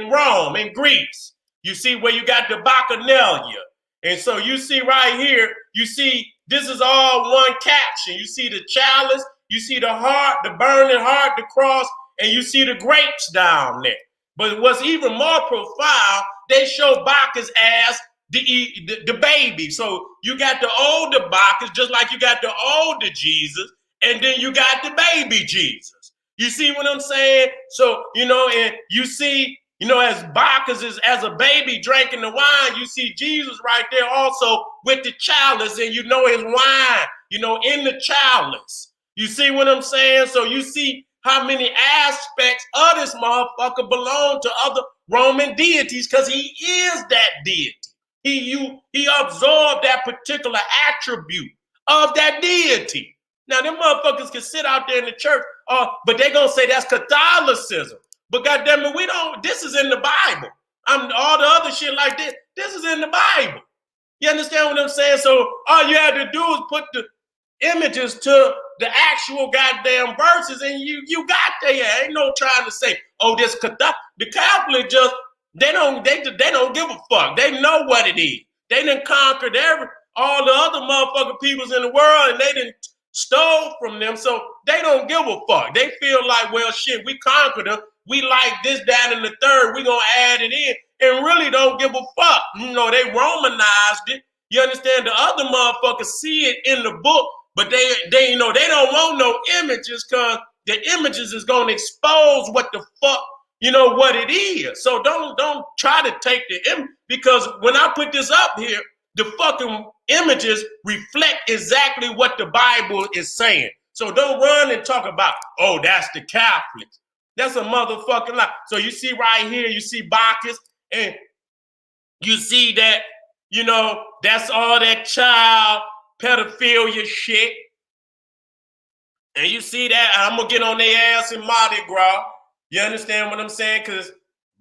Rome, in Greece. You see where you got the Bacchanalia. And so you see right here, you see this is all one caption. You see the chalice, you see the heart, the burning heart, the cross, and you see the grapes down there. But what's even more profound, they show Bacchus as the baby. So you got the older Bacchus, just like you got the older Jesus, and then you got the baby Jesus. You see what I'm saying? So, and you see, as Bacchus is as a baby drinking the wine, you see Jesus right there also with the chalice, and his wine, in the chalice. You see what I'm saying? So you see how many aspects of this motherfucker belong to other Roman deities, because he is that deity. He absorbed that particular attribute of that deity. Now, them motherfuckers can sit out there in the church, but they're going to say that's Catholicism. But goddamn it, this is in the Bible. All the other shit like this is in the Bible. You understand what I'm saying? So all you had to do is put the images to the actual goddamn verses, and you got there. Ain't no trying to say, this Catholic. The Catholic just, they don't give a fuck. They know what it is. They done conquered all the other motherfucking peoples in the world, and they done stole from them, so they don't give a fuck. They feel like, well, shit, we conquered them. We like this, that, and the third. We gonna add it in, and really don't give a fuck. They Romanized it. You understand? The other motherfuckers see it in the book, but they don't want no images, because the images is gonna expose what the fuck, what it is. So don't try to take the image, because when I put this up here, the fucking images reflect exactly what the Bible is saying. So don't run and talk about, that's the Catholics. That's a motherfucking lie. So you see right here, you see Bacchus, and you see that, that's all that child pedophilia shit. And you see that, I'm going to get on their ass in Mardi Gras. You understand what I'm saying? Because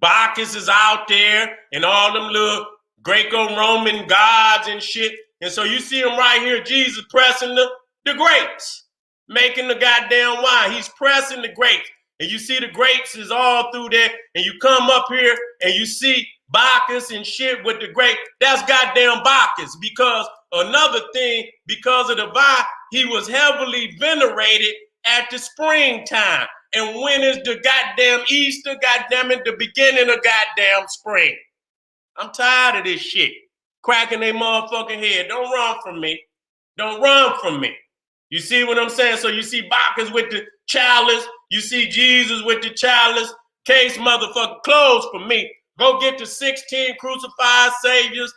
Bacchus is out there and all them little Greco-Roman gods and shit. And so you see him right here, Jesus pressing the grapes, making the goddamn wine. He's pressing the grapes. And you see the grapes is all through there. And you come up here and you see Bacchus and shit with the grape. That's goddamn Bacchus. Because another thing, because of the vine, he was heavily venerated at the springtime. And when is the goddamn Easter? Goddamn it, the beginning of goddamn spring. I'm tired of this shit. Cracking their motherfucking head. Don't run from me. Don't run from me. You see what I'm saying? So you see Bacchus with the chalice. You see Jesus with the chalice. Case motherfucker closed for me. Go get the 16 crucified saviors.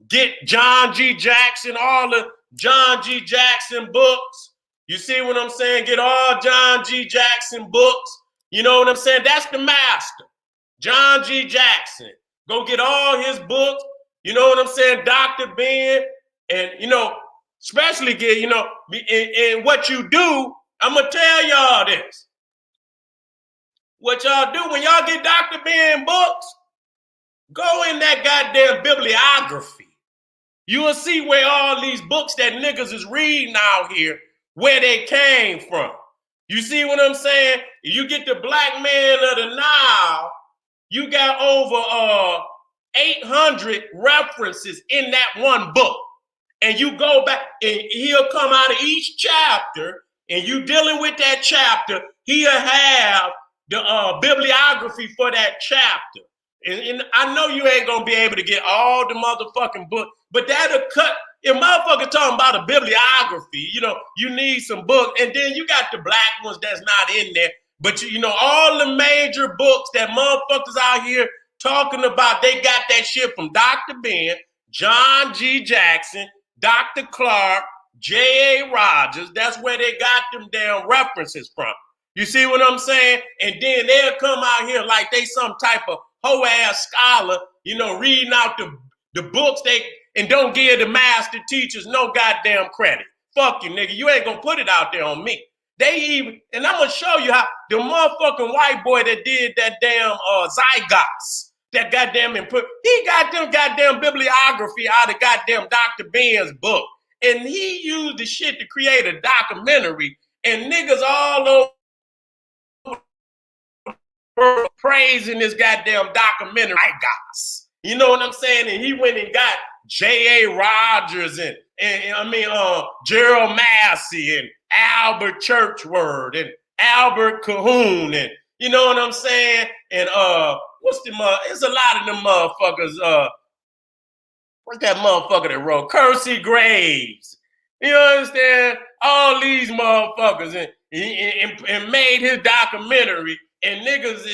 Get John G. Jackson, all the John G. Jackson books. You see what I'm saying? Get all John G. Jackson books. You know what I'm saying? That's the master. John G. Jackson. Go get all his books. You know what I'm saying? Dr. Ben. And, especially get, and what you do, I'm going to tell y'all this. What y'all do when y'all get Dr. Ben books, go in that goddamn bibliography. You will see where all these books that niggas is reading out here, where they came from. You see what I'm saying? You get the Black Man of the Nile, you got over 800 references in that one book. And you go back and he'll come out of each chapter, and you dealing with that chapter, he'll have the bibliography for that chapter. And I know you ain't gonna be able to get all the motherfucking book, but that'll cut if motherfucker talking about a bibliography, you need some books, and then you got the black ones that's not in there. But all the major books that motherfuckers out here talking about, they got that shit from Dr. Ben, John G. Jackson, Dr. Clark, J.A. Rogers. That's where they got them damn references from. You see what I'm saying? And then they'll come out here like they some type of hoe-ass scholar, reading out the books and don't give the master teachers no goddamn credit. Fuck you, nigga. You ain't gonna put it out there on me. And I'm gonna show you how the motherfucking white boy that did that damn Zygos, that goddamn he got them goddamn bibliography out of goddamn Dr. Ben's book. And he used the shit to create a documentary, and niggas all over praising this goddamn documentary. Zygos. You know what I'm saying? And he went and got J.A. Rogers and Gerald Massey and Albert Churchward and Albert Cahoon, and you know what I'm saying? And it's a lot of them motherfuckers. What's that motherfucker that wrote? Kersey Graves. You understand? All these motherfuckers and made his documentary, and niggas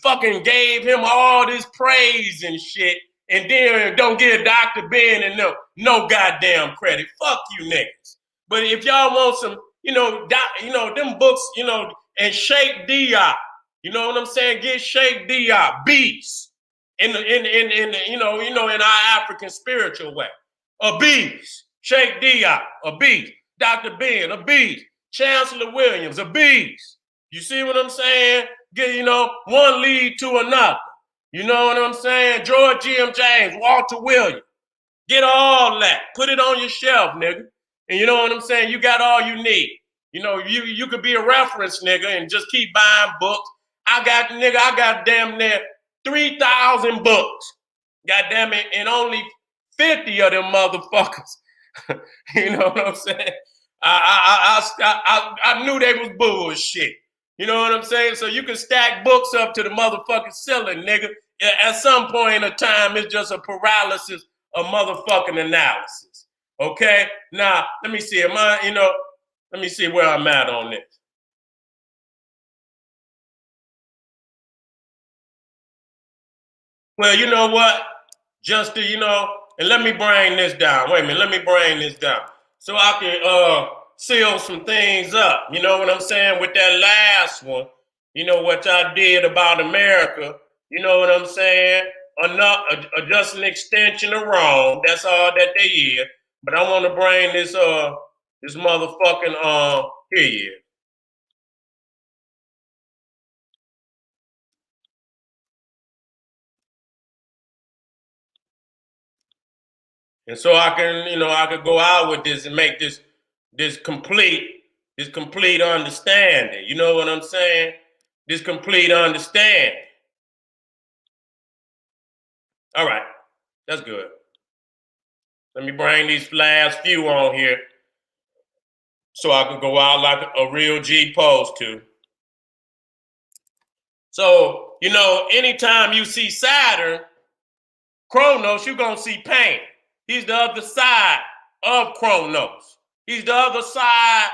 fucking gave him all this praise and shit, and then don't give Dr. Ben and no goddamn credit. Fuck you niggas. But if y'all want some, them books, and Sheikh Diop, you know what I'm saying? Get Sheikh Diop, beast, in our African spiritual way. A beast. Sheikh Diop, a beast. Dr. Ben, a beast. Chancellor Williams, a beast. You see what I'm saying? Get, one lead to another. You know what I'm saying? George G.M. James, Walter Williams. Get all that. Put it on your shelf, nigga. And you know what I'm saying? You got all you need. You could be a reference, nigga, and just keep buying books. I got damn near 3,000 books. Goddamn it, and only 50 of them motherfuckers. You know what I'm saying? I knew they was bullshit. You know what I'm saying? So you can stack books up to the motherfucking ceiling, nigga. At some point in time, it's just a paralysis of motherfucking analysis. Okay? Now, let me see. Let me see where I'm at on this. Well, you know what? Just to, and let me bring this down. Wait a minute. Let me bring this down. So I can seal some things up. You know what I'm saying? With that last one, what I did about America. You know what I'm saying? Just an extension of Rome. That's all that they is. But I want to bring this motherfucking here he is. And so I could go out with this and make this complete understanding. You know what I'm saying? This complete understanding. All right, that's good. Let me bring these last few on here so I can go out like a real G supposed to. So, anytime you see Saturn, Kronos, you're going to see pain. He's the other side of Kronos. He's the other side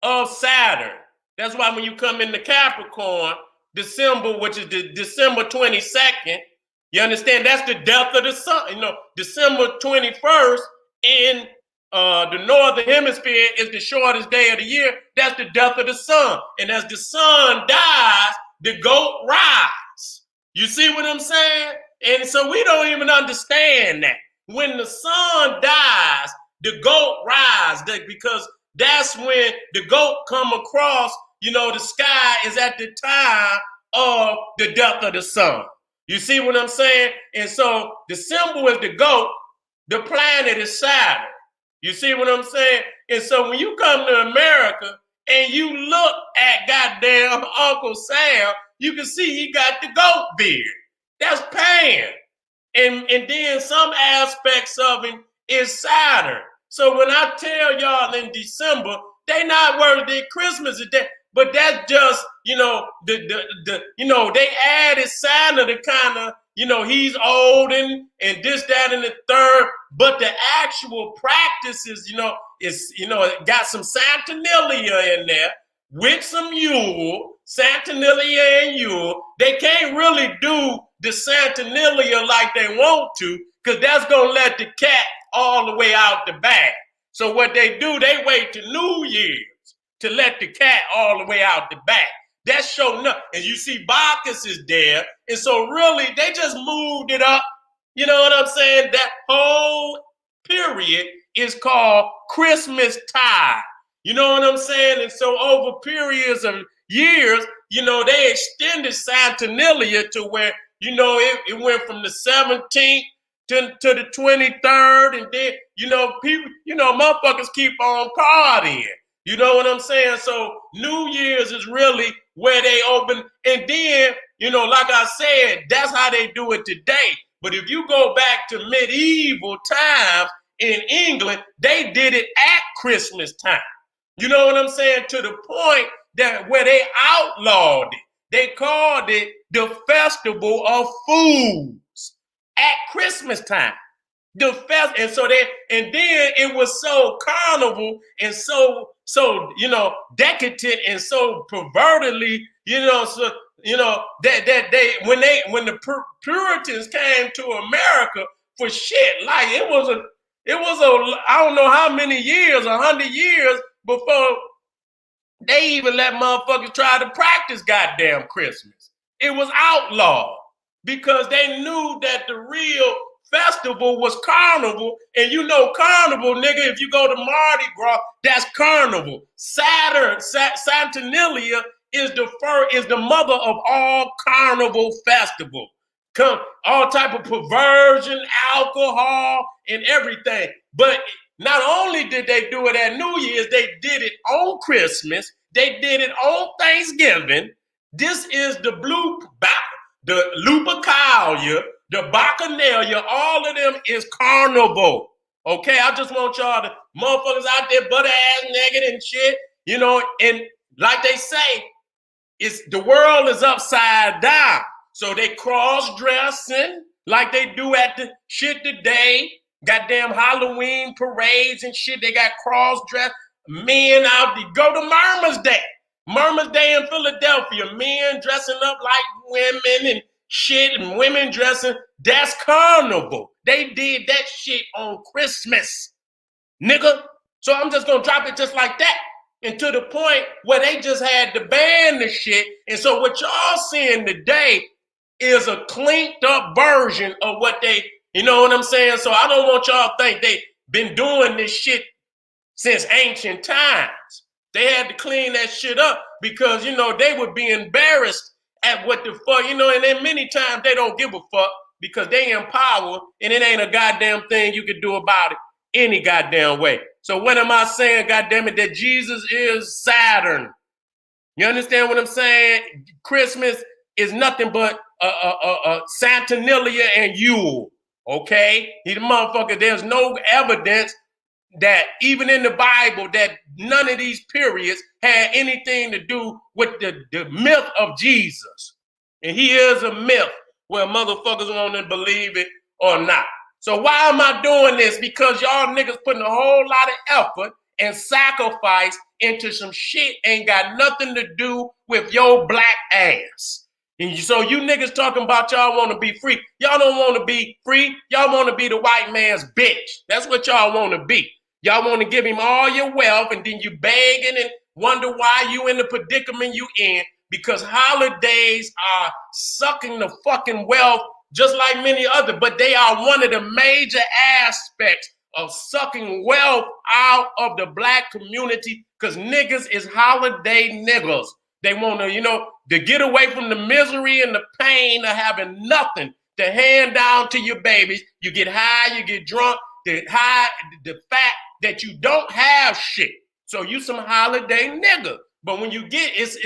of Saturn. That's why when you come into Capricorn, December, which is the December 22nd, you understand that's the death of the sun. December 21st in the northern hemisphere is the shortest day of the year. That's the death of the sun. And as the sun dies, the goat rise. You see what I'm saying? And so we don't even understand that. When the sun dies, the goat rise, because that's when the goat come across, the sky is at the time of the death of the sun. You see what I'm saying? And so the symbol is the goat, the planet is Saturn. You see what I'm saying? And so when you come to America and you look at goddamn Uncle Sam, you can see he got the goat beard. That's Pan. And then some aspects of him is Saturn. So when I tell y'all in December, they not worried that Christmas is there, but that's just, they added Santa to kind of, he's old and this, that, and the third. But the actual practices, it got some saturnilia in there with some Yule, saturnilia and Yule. They can't really do the saturnilia like they want to, because that's going to let the cat all the way out the bag. So what they do, they wait to New Year's to let the cat all the way out the bag. That's showing up. And you see Bacchus is there. And so really, they just moved it up. You know what I'm saying? That whole period is called Christmas tide. You know what I'm saying? And so over periods of years, they extended Saturnilia to where, it went from the 17th to the 23rd. And then, people, motherfuckers keep on partying. You know what I'm saying? So New Year's is really where they open. And then, like I said, that's how they do it today. But if you go back to medieval times in England, they did it at Christmas time. You know what I'm saying? To the point that where they outlawed it. They called it the Festival of Fools at Christmas time. And so and then it was so carnival and so decadent and so pervertedly, that when the Puritans came to America for shit, like it was I don't know how many years, 100 years before they even let motherfuckers try to practice goddamn Christmas. It was outlawed because they knew that the real festival was carnival. And carnival, nigga, if you go to Mardi Gras, that's carnival. Saturnilia is the mother of all carnival festivals. All type of perversion, alcohol, and everything. But not only did they do it at New Year's, they did it on Christmas. They did it on Thanksgiving. This is the Lupercalia, the Bacchanalia, all of them is carnival. Okay, I just want y'all to motherfuckers out there butt ass naked and shit, and like they say, the world is upside down. So they cross-dressing like they do at the shit today. Goddamn Halloween parades and shit. They got cross-dressed men out there. Go to Murmur's Day. Murmur's Day in Philadelphia. Men dressing up like women and shit, and women dressing. That's carnival. They did that shit on Christmas, nigga. So I'm just gonna drop it just like that. And to the point where they just had to ban the shit. And so what y'all seeing today is a cleaned up version of what they, you know what I'm saying? So I don't want y'all to think they been doing this shit since ancient times. They had to clean that shit up because, they would be embarrassed at what the fuck, and then many times they don't give a fuck because they in power and it ain't a goddamn thing you can do about it any goddamn way. So what am I saying, goddamn it, that Jesus is Saturn? You understand what I'm saying? Christmas is nothing but Saturnilia and Yule, okay? He's a motherfucker. There's no evidence that even in the Bible that none of these periods had anything to do with the myth of Jesus. And he is a myth, whether motherfuckers want to believe it or not. So why am I doing this? Because y'all niggas putting a whole lot of effort and sacrifice into some shit ain't got nothing to do with your black ass. And so you niggas talking about y'all want to be free. Y'all don't want to be free. Y'all want to be the white man's bitch. That's what y'all want to be. Y'all want to give him all your wealth and then you begging and wonder why you in the predicament you in, because holidays are sucking the fucking wealth just like many other, but they are one of the major aspects of sucking wealth out of the black community because niggas is holiday niggas. They want to, to get away from the misery and the pain of having nothing to hand down to your babies. You get high, you get drunk, the fact that you don't have shit. So you some holiday nigga. But when you get, it's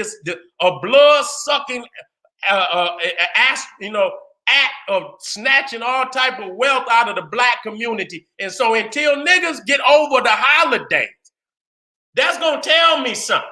a blood-sucking act of snatching all type of wealth out of the black community. And so until niggas get over the holidays, that's going to tell me something.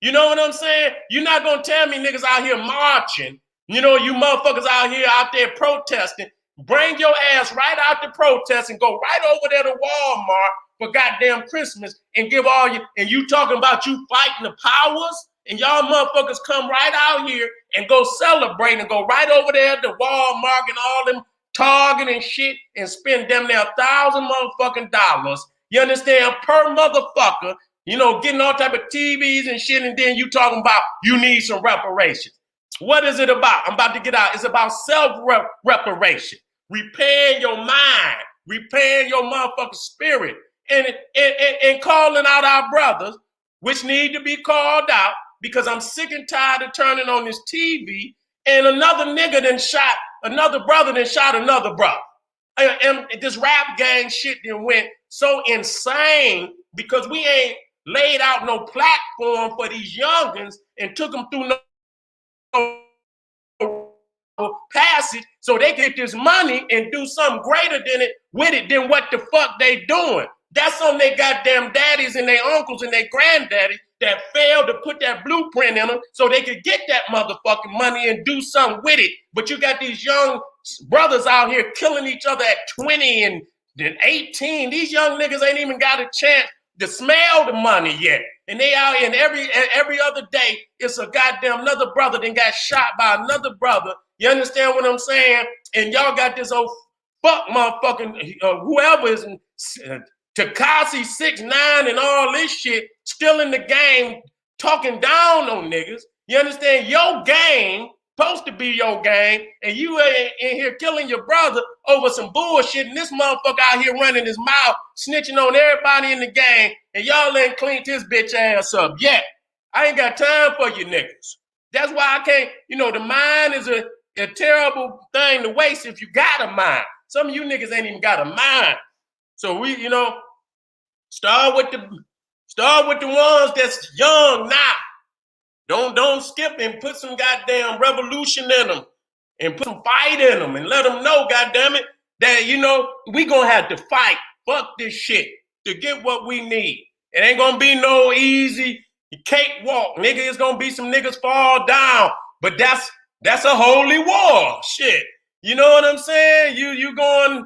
You know what I'm saying? You're not going to tell me niggas out here marching You know, you motherfuckers out there protesting, bring your ass right out to protest and go right over there to Walmart for goddamn Christmas and give all you, and you talking about you fighting the powers, and y'all motherfuckers come right out here and go celebrate and go right over there to Walmart and all them Target and shit and spend them there $1,000 motherfucking. You understand? Per motherfucker, you know, getting all type of TVs and shit, and then you talking about you need some reparations. What is it about? I'm about to get out. It's about self-reparation, repairing your mind, repairing your motherfucking spirit, and calling out our brothers, which need to be called out, because I'm sick and tired of turning on this TV and another nigga then shot another brother, then shot another brother. And this rap gang shit then went so insane because we ain't laid out no platform for these youngins and took them through no passage so they get this money and do something greater than it with it than what the fuck they doing. That's on their goddamn daddies and their uncles and their granddaddies that failed to put that blueprint in them so they could get that motherfucking money and do something with it. But you got these young brothers out here killing each other at 20 and 18. These young niggas ain't even got a chance to smell the money yet. And they out here, and every other day, it's a goddamn another brother that got shot by another brother. You understand what I'm saying? And y'all got this old fuck motherfucking whoever is Tekashi 6ix9ine and all this shit still in the game talking down on niggas. You understand? Your game supposed to be your game, and you in here killing your brother over some bullshit, and this motherfucker out here running his mouth, snitching on everybody in the game, and y'all ain't cleaned his bitch ass up yet. I ain't got time for you niggas. That's why I can't, you know, the mind is a terrible thing to waste if you got a mind. Some of you niggas ain't even got a mind. So we, you know, start with the ones that's young now. Don't skip and put some goddamn revolution in them and put some fight in them and let them know, goddamn it, that, you know, we gonna have to fight. Fuck this shit to get what we need. It ain't gonna be no easy cakewalk, nigga. It's gonna be some niggas fall down, but that's a holy war. Shit. You know what I'm saying? You going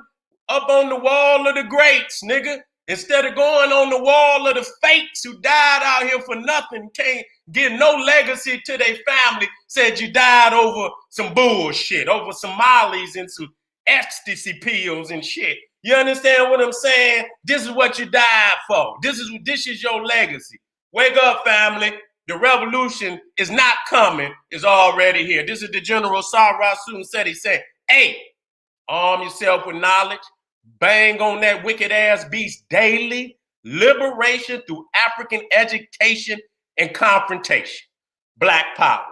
up on the wall of the greats, nigga. Instead of going on the wall of the fakes who died out here for nothing, can't give no legacy to their family, said you died over some bullshit, over some mollies and some ecstasy pills and shit. You understand what I'm saying? This is what you died for. This is your legacy. Wake up, family. The revolution is not coming, it's already here. This is the General Saturn Seti saying, hey, arm yourself with knowledge. Bang on that wicked ass beast daily. Liberation through African education and confrontation. Black power.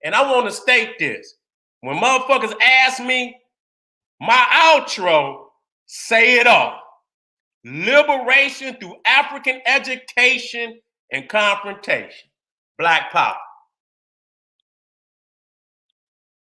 And I want to state this. When motherfuckers ask me, my outro, say it all. Liberation through African education and confrontation. Black power.